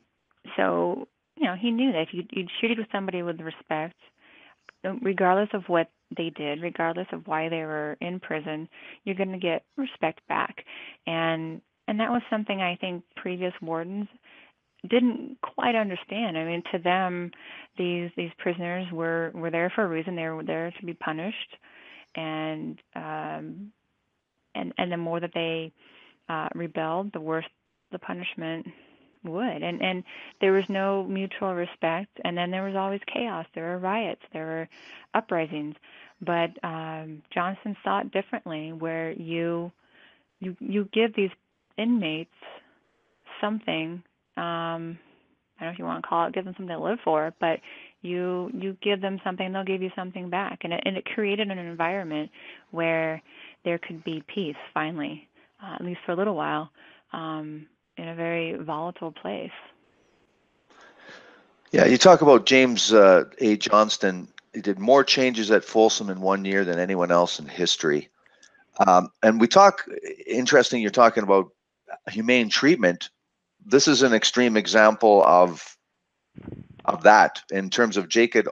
so, he knew that if you treated with somebody with respect, regardless of what they did, regardless of why they were in prison, you're going to get respect back. And that was something I think previous wardens didn't quite understand. I mean, to them, these prisoners were there for a reason. They were there to be punished, and and the more that they rebelled, the worse the punishment would. And there was no mutual respect, and then there was always chaos. There were riots, there were uprisings. But Johnson saw it differently, where you give these inmates something. I don't know if you want to call it, give them something to live for, but you give them something, they'll give you something back, and it created an environment where there could be peace finally, at least for a little while, in a very volatile place. Yeah, you talk about James A. Johnston. He did more changes at Folsom in 1 year than anyone else in history. And we talk, interesting, you're talking about humane treatment. This is an extreme example of that in terms of Jacob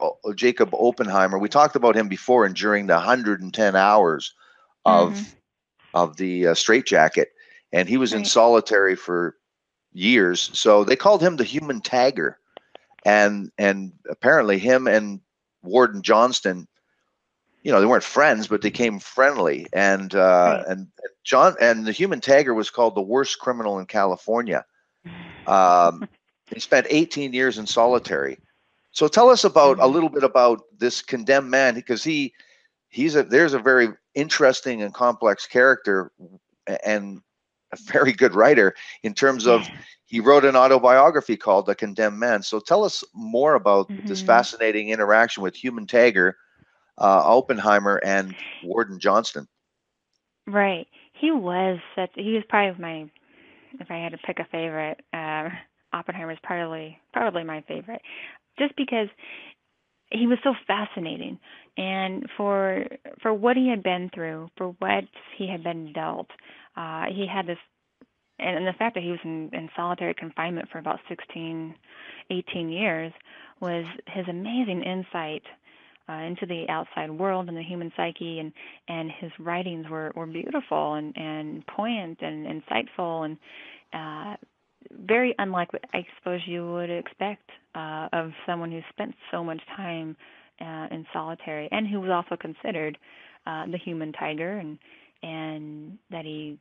Oppenheimer. We talked about him before and during the 110 hours Mhm. of the straitjacket, and he was in Right. solitary for years. So they called him the human tagger, and apparently him and Warden Johnston, they weren't friends, but they became friendly. Right. And John and the human tagger was called the worst criminal in California. Um, he spent 18 years in solitary. So tell us about a Mhm. little bit about this condemned man, because there's a very interesting and complex character and a very good writer in terms of he wrote an autobiography called The Condemned Man. So tell us more about this Mhm. fascinating interaction with human tagger, Oppenheimer, and Warden Johnston. Right. He was probably my, if I had to pick a favorite, Oppenheimer's probably my favorite, just because he was so fascinating, and for what he had been through, for what he had been dealt, he had this, and the fact that he was in solitary confinement for about 16, 18 years was his amazing insight into the outside world and the human psyche, and his writings were beautiful and poignant and insightful, and uh, very unlike what I suppose you would expect of someone who spent so much time in solitary, and who was also considered the human tiger, and that you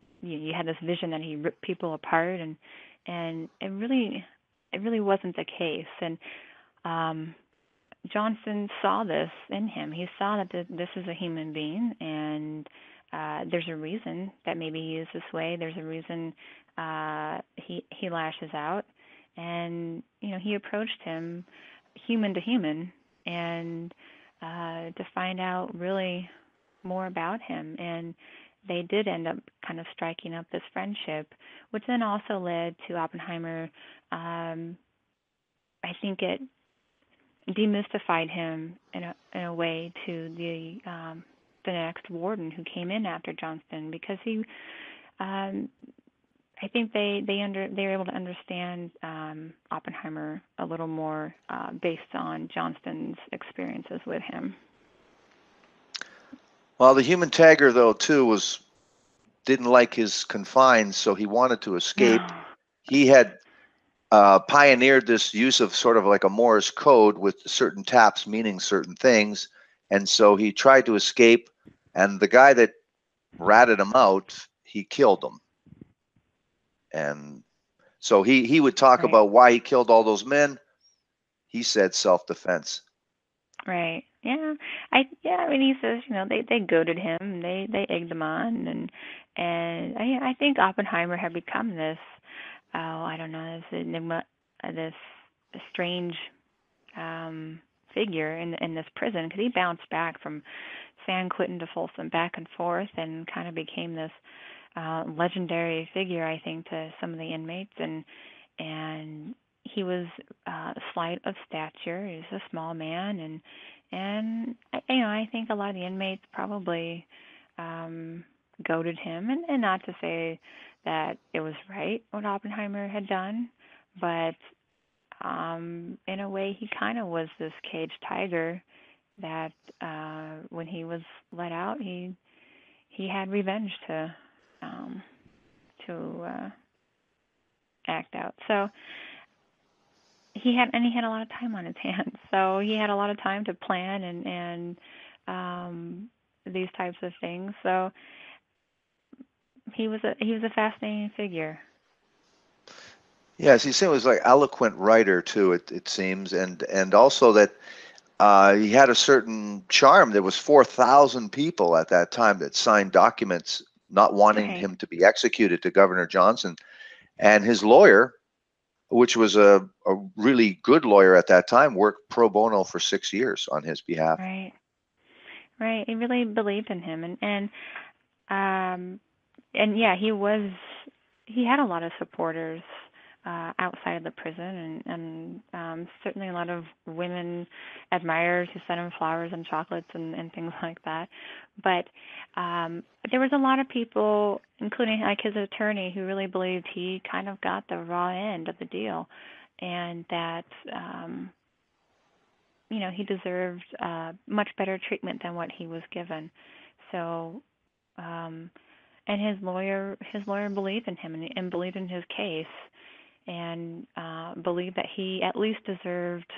had this vision that he ripped people apart, and it really wasn't the case. And um, Johnson saw this in him. He saw that this is a human being, and there's a reason that maybe he is this way. There's a reason he lashes out, and he approached him, human to human, and to find out really more about him. And they did end up kind of striking up this friendship, which then also led to Oppenheimer. I think it demystified him in a way to the next warden who came in after Johnston, because he I think they were able to understand Oppenheimer a little more based on Johnston's experiences with him. Well, the human tagger, though, too, didn't like his confines, so he wanted to escape. No. He had pioneered this use of sort of like a Morse code with certain taps meaning certain things. And so he tried to escape, and the guy that ratted him out, he killed him. And so he would talk Right. about why he killed all those men. He said self-defense. Right. Yeah. I mean, he says, they goaded him, they egged him on, and I think Oppenheimer had become this, I don't know, this enigma, this strange figure in this prison, because he bounced back from San Quentin to Folsom back and forth, and kind of became this legendary figure, I think, to some of the inmates. And he was slight of stature. He was a small man, and I think a lot of the inmates probably goaded him, and not to say that it was right what Oppenheimer had done, but in a way he kind of was this caged tiger that when he was let out, he had revenge to act out. So he had a lot of time on his hands. So he had a lot of time to plan and these types of things. So he was a fascinating figure. Yes, he was like eloquent writer too. It seems, and also that he had a certain charm. There was 4,000 people at that time that signed documents not wanting him to be executed to Governor Johnson, and his lawyer, which was a really good lawyer at that time, worked pro bono for 6 years on his behalf. Right. He really believed in him, and yeah, he had a lot of supporters outside of the prison, and certainly a lot of women admirers who sent him flowers and chocolates and things like that. But there was a lot of people, including like his attorney, who really believed he kind of got the raw end of the deal, and that he deserved much better treatment than what he was given. So, and his lawyer believed in him and believed in his case, and believed that he at least deserved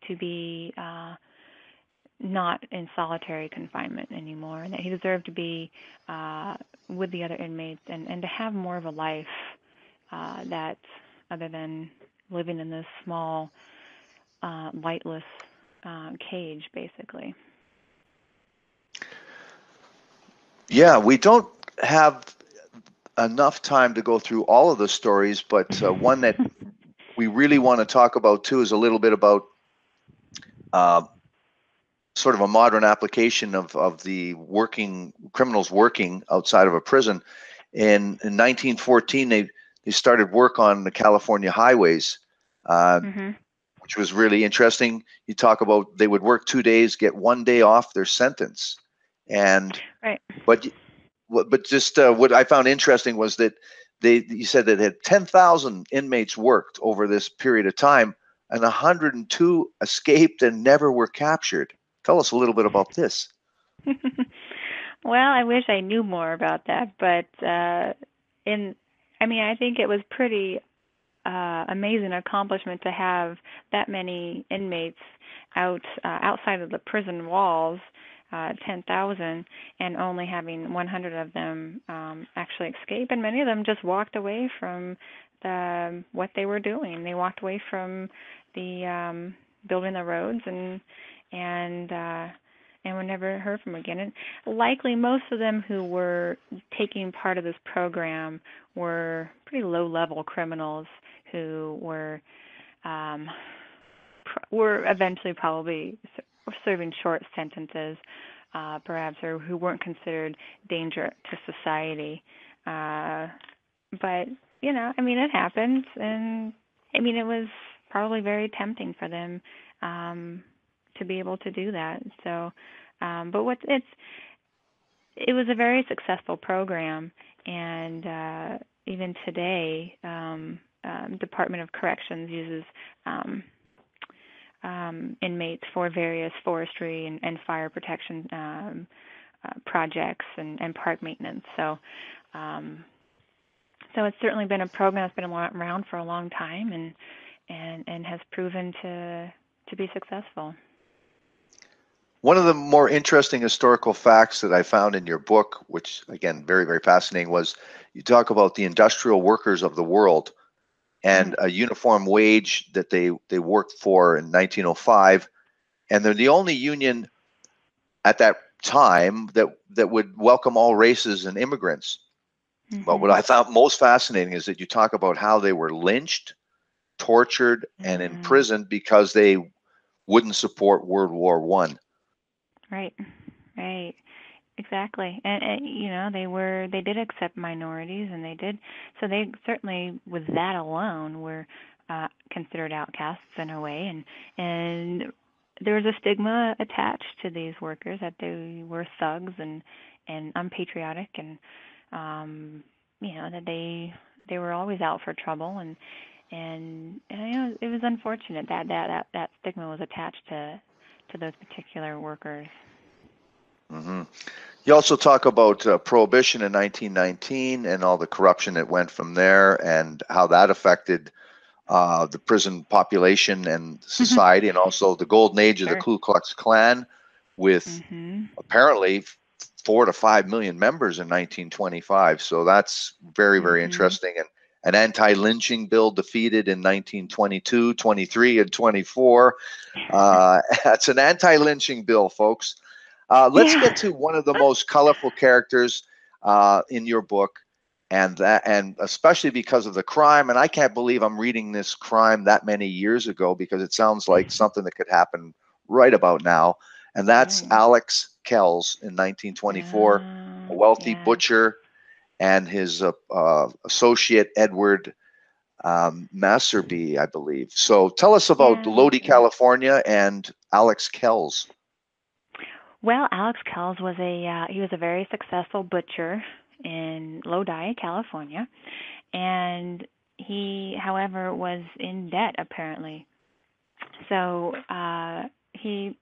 to be not in solitary confinement anymore, and that he deserved to be with the other inmates and to have more of a life that other than living in this small, lightless cage, basically. Yeah, we don't have enough time to go through all of the stories, but one that we really want to talk about too is a little bit about sort of a modern application of the working criminals working outside of a prison. In 1914, they started work on the California highways, which was really interesting. You talk about they would work 2 days, get 1 day off their sentence, and but just what I found interesting was that you said that had 10,000 inmates worked over this period of time, and 102 escaped and never were captured. Tell us a little bit about this. Well, I wish I knew more about that, but I think it was pretty amazing accomplishment to have that many inmates outside of the prison walls, 10,000, and only having 100 of them actually escape, and many of them just walked away from what they were doing. They walked away from the building the roads and were never heard from again. And likely most of them who were taking part of this program were pretty low-level criminals who were eventually probably serving short sentences, perhaps, or who weren't considered danger to society. But it happens, and it was probably very tempting for them to be able to do that. So, but it was a very successful program, and even today, Department of Corrections uses inmates for various forestry and fire protection projects and park maintenance. So, it's certainly been a program that's been around for a long time and has proven to be successful. One of the more interesting historical facts that I found in your book, which again, very, very fascinating, was you talk about the industrial workers of the world and a uniform wage that they worked for in 1905. And they're the only union at that time that would welcome all races and immigrants. But what I found most fascinating is that you talk about how they were lynched, tortured, and imprisoned because they wouldn't support World War I. Right. exactly. And they did accept minorities, and so they certainly, with that alone, were considered outcasts in a way, and there was a stigma attached to these workers that they were thugs and unpatriotic, and that they were always out for trouble, and it was unfortunate that stigma was attached to those particular workers. Hmm. You also talk about Prohibition in 1919 and all the corruption that went from there and how that affected the prison population and society, and also the golden age of the Sure. Ku Klux Klan, with Mhm. apparently 4 to 5 million members in 1925. So that's very, very Mhm. interesting. And an anti-lynching bill defeated in 1922, 23, and 24. That's an anti-lynching bill, folks. Let's Yeah. get to one of the most colorful characters in your book, and especially because of the crime. And I can't believe I'm reading this crime that many years ago, because it sounds like something that could happen right about now. And that's Right. Alex Kells in 1924, a Oh, wealthy yes. butcher, and his associate Edward Masserby, I believe. So tell us about Yeah. Lodi, California, and Alex Kells. Well, Alex Kells was he was a very successful butcher in Lodi, California, and he, however, was in debt apparently. So he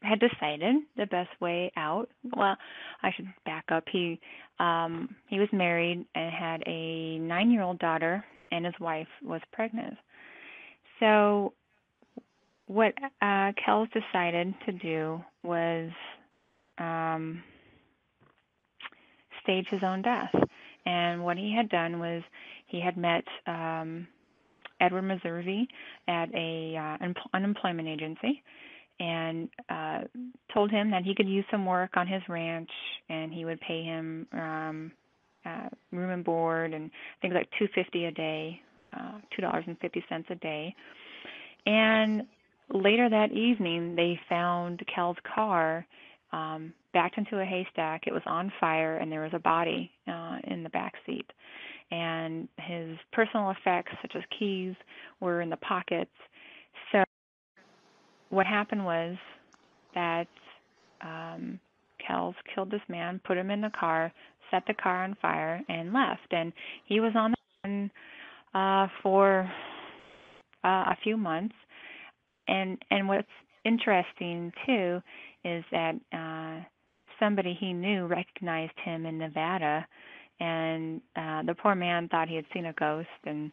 had decided the best way out. Well, I should back up. He was married and had a 9-year-old daughter, and his wife was pregnant. So what Kells decided to do was um, stage his own death. And what he had done was he had met Edward Meservey at a unemployment agency, and told him that he could use some work on his ranch, and he would pay him room and board, and things like $2.50 a day, $2.50 a day. And later that evening, they found Kel's car backed into a haystack. It was on fire, and there was a body in the back seat. And his personal effects, such as keys, were in the pockets. So what happened was that Kells killed this man, put him in the car, set the car on fire, and left. And he was on the run for a few months. And what's interesting too is that somebody he knew recognized him in Nevada, and the poor man thought he had seen a ghost, and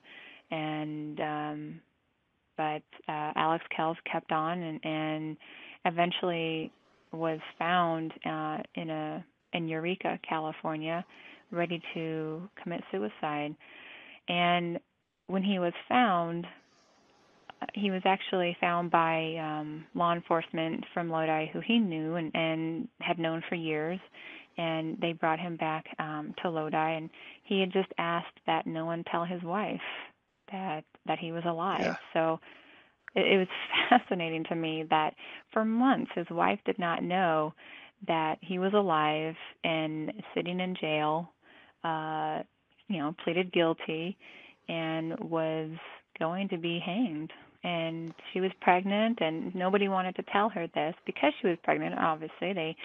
but Alex Kells kept on, and eventually was found in Eureka, California, ready to commit suicide. And when he was found, he was actually found by law enforcement from Lodi who he knew and had known for years, and they brought him back to Lodi, and he had just asked that no one tell his wife that he was alive. Yeah. So it was fascinating to me that for months his wife did not know that he was alive and sitting in jail, pleaded guilty, and was going to be hanged. And she was pregnant, and nobody wanted to tell her this because she was pregnant. Obviously, they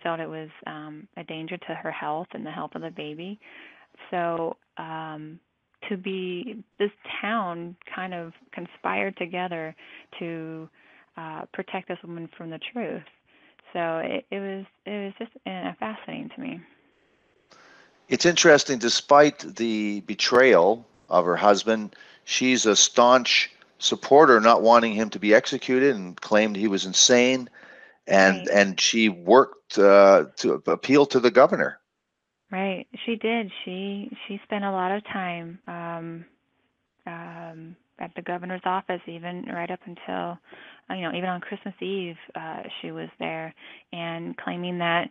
felt it was a danger to her health and the health of the baby. So this town kind of conspired together to protect this woman from the truth. So it was just fascinating to me. It's interesting, despite the betrayal of her husband, she's a staunch supporter, not wanting him to be executed, and claimed he was insane. And Right. and she worked to appeal to the governor. Right. She did. She spent a lot of time at the governor's office, even right up until, even on Christmas Eve, she was there, and claiming that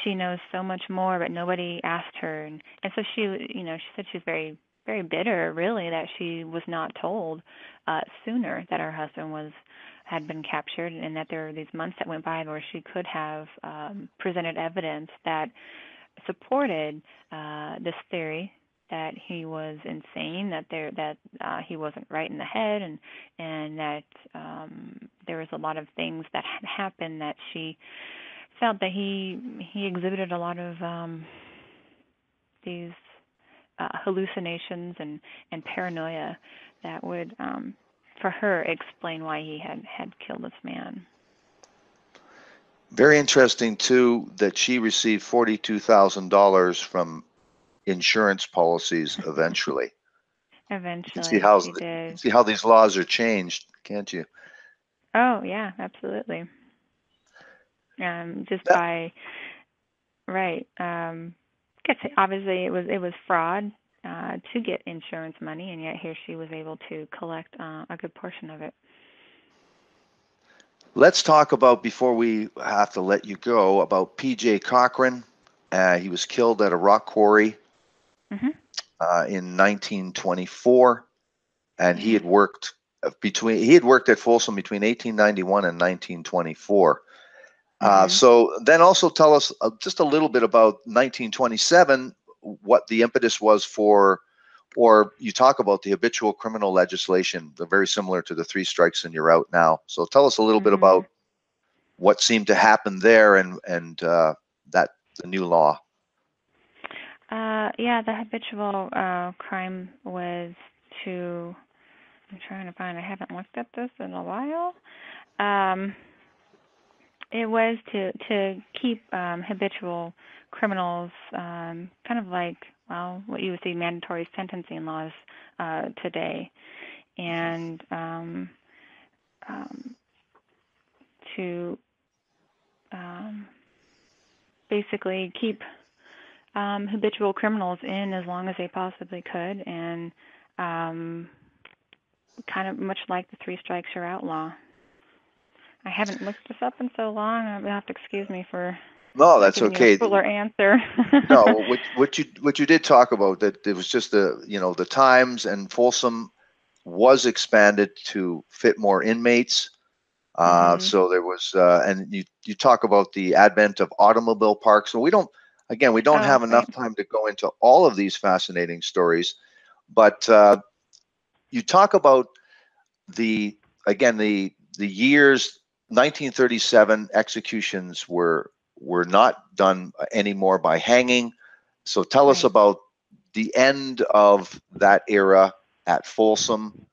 she knows so much more, but nobody asked her, and so she said she's very, very bitter, really, that she was not told sooner that her husband was had been captured, and that there were these months that went by where she could have presented evidence that supported this theory that he was insane, that he wasn't right in the head, and that there was a lot of things that had happened that she felt that he exhibited a lot of these hallucinations and paranoia that would, for her, explain why he had killed this man. Very interesting, too, that she received $42,000 from insurance policies eventually. Eventually, You can she did. see how these laws are changed, can't you? Oh, yeah, absolutely. Just That- by, right. Guess obviously it was fraud to get insurance money, and yet here she was able to collect a good portion of it. Let's talk about, before we have to let you go, about P.J. Cochran. He was killed at a rock quarry in 1924, and he had worked at Folsom between 1891 and 1924. So then also tell us just a little bit about 1927, what the impetus was for, or you talk about the habitual criminal legislation, very similar to the 3 strikes and you're out now. So tell us a little bit about what seemed to happen there and that the new law. Yeah, the habitual crime was to, I'm trying to find, I haven't looked at this in a while. It was to keep habitual criminals kind of like, well, what you would see mandatory sentencing laws today, and to basically keep habitual criminals in as long as they possibly could, and kind of much like the 3 strikes you're outlaw. I haven't looked this up in so long. You'll have to excuse me for that's giving okay. you a fuller answer. No, what you did talk about, that it was just the times, and Folsom was expanded to fit more inmates. So there was, and you talk about the advent of automobile parks. So we don't have enough time to go into all of these fascinating stories, but you talk about the years 1937 executions were not done anymore by hanging. So tell us about the end of that era at Folsom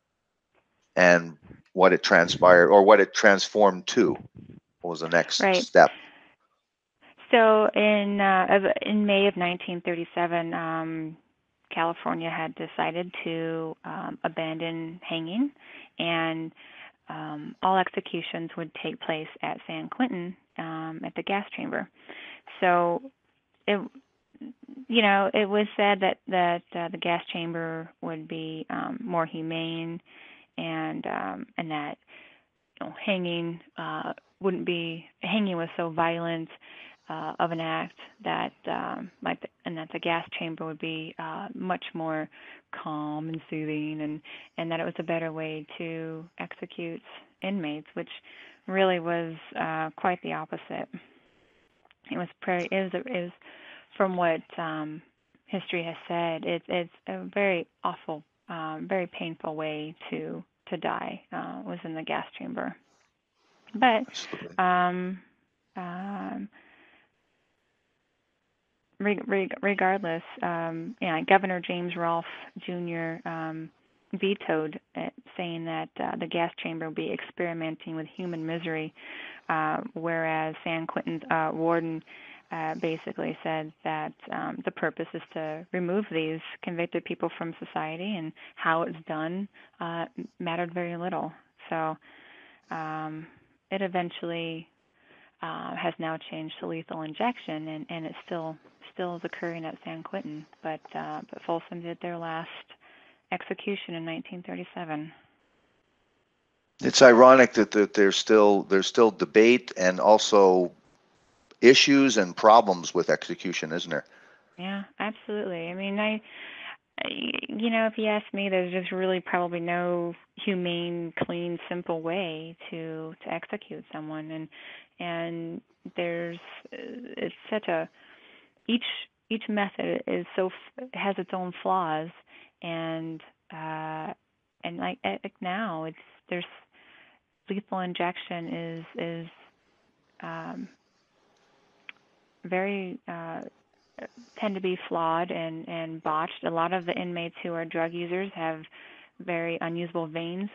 and what it transpired, or what it transformed to. What was the next step? So in May of 1937, California had decided to abandon hanging, and all executions would take place at San Quentin at the gas chamber. So it was said that the gas chamber would be more humane, and that hanging was so violent of an act that and that the gas chamber would be much more calm and soothing, and that it was a better way to execute inmates, which really was quite the opposite. It was from what history has said, it's a very awful, very painful way to die, was in the gas chamber. But regardless, Governor James Rolfe Jr. Vetoed it, saying that the gas chamber would be experimenting with human misery, whereas San Quentin's warden basically said that the purpose is to remove these convicted people from society, and how it's done mattered very little. So it eventually has now changed to lethal injection, and it still is occurring at San Quentin. But Folsom did their last execution in 1937. It's ironic that there's still debate and also issues and problems with execution, isn't there? Yeah, absolutely. I mean, If you ask me, there's just really probably no humane, clean, simple way to execute someone, and there's it's such a each each method is has its own flaws, and like now there's lethal injection is um, very tend to be flawed and botched. A lot of the inmates who are drug users have very unusable veins,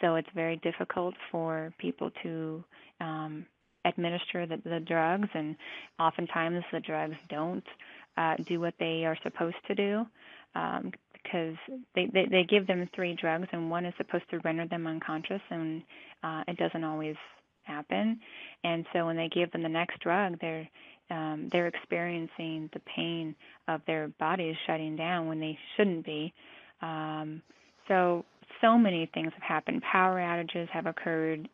so it's very difficult for people to administer the drugs, and oftentimes the drugs don't do what they are supposed to do, because they give them 3 drugs, and one is supposed to render them unconscious, and it doesn't always happen. And so when they give them the next drug, they're experiencing the pain of their bodies shutting down when they shouldn't be. So many things have happened. Power outages have occurred.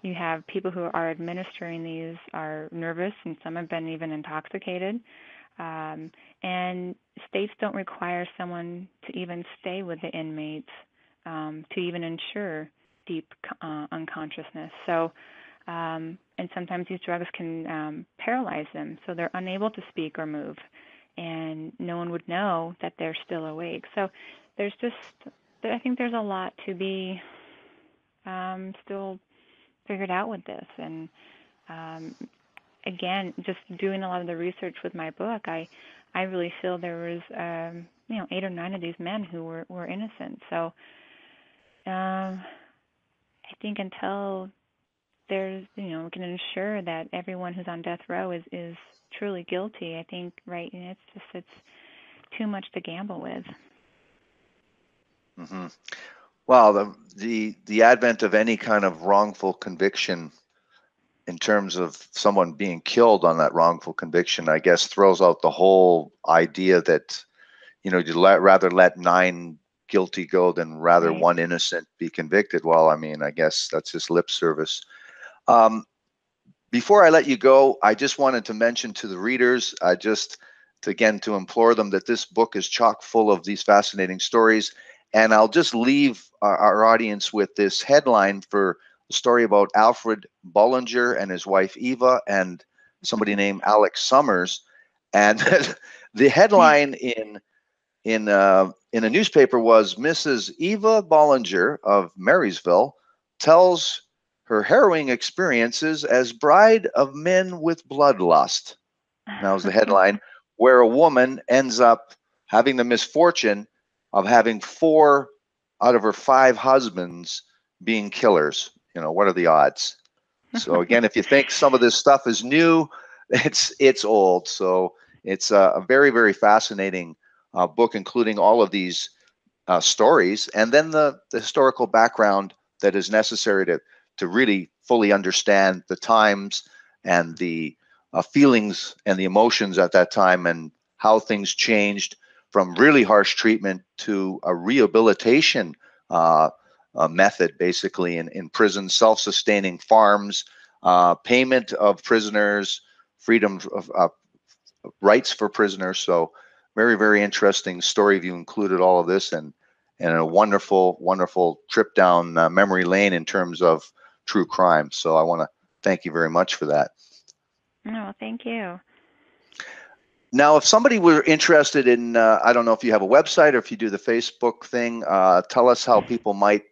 You have people who are administering these are nervous, and some have been even intoxicated. And states don't require someone to even stay with the inmates to even ensure deep unconsciousness. So, and sometimes these drugs can paralyze them, so they're unable to speak or move, and no one would know that they're still awake. So I think there's a lot to be still figured out with this. And again, just doing a lot of the research with my book, I really feel there was 8 or 9 of these men who were innocent. So I think until there's we can ensure that everyone who's on death row is truly guilty, I think it's too much to gamble with. Mm-hmm. Well, the advent of any kind of wrongful conviction in terms of someone being killed on that wrongful conviction, I guess, throws out the whole idea that, you'd rather let 9 guilty go than rather Right. 1 innocent be convicted. Well, I mean, I guess that's just lip service. Before I let you go, I just wanted to mention to the readers, to implore them that this book is chock full of these fascinating stories. And I'll just leave our audience with this headline for the story about Alfred Bollinger and his wife Eva and somebody named Alex Summers. And the headline in a newspaper was Mrs. Eva Bollinger of Marysville tells her harrowing experiences as bride of men with bloodlust. That was the headline, where a woman ends up having the misfortune of having 4 out of her 5 husbands being killers. What are the odds? So again, if you think some of this stuff is new, it's old. So it's a very, very fascinating book, including all of these stories, and then the historical background that is necessary to really fully understand the times and the feelings and the emotions at that time, and how things changed from really harsh treatment to a rehabilitation method, basically in prison, self-sustaining farms, payment of prisoners, freedom of rights for prisoners. So very, very interesting story. If you included all of this, and a wonderful, wonderful trip down memory lane in terms of true crime. So I want to thank you very much for that. No, thank you. Now, if somebody were interested in, I don't know if you have a website or if you do the Facebook thing, tell us how people might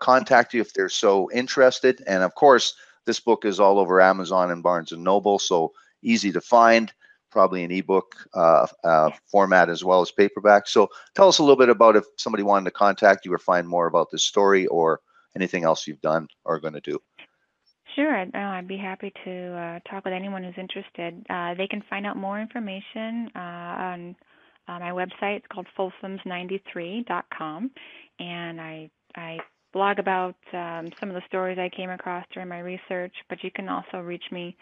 contact you if they're so interested. And of course, this book is all over Amazon and Barnes & Noble, so easy to find, probably an ebook format as well as paperback. So tell us a little bit about if somebody wanted to contact you or find more about this story or anything else you've done or are going to do. Sure, I'd be happy to talk with anyone who's interested. They can find out more information on my website. It's called FOLSOM'S93.com, and I blog about some of the stories I came across during my research, but you can also reach me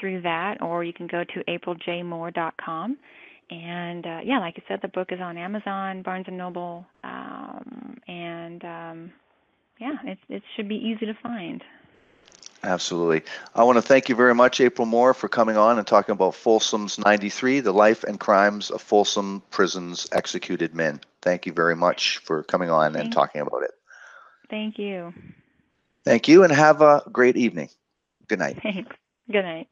through that, or you can go to apriljmoore.com. And like I said, the book is on Amazon, Barnes & Noble, and it should be easy to find. Absolutely. I want to thank you very much, April Moore, for coming on and talking about FOLSOM'S 93, The Life and Crimes of Folsom Prison's Executed Men. Thank you very much for coming on and talking about it. Thank you. Thank you, and have a great evening. Good night. Thanks. Good night.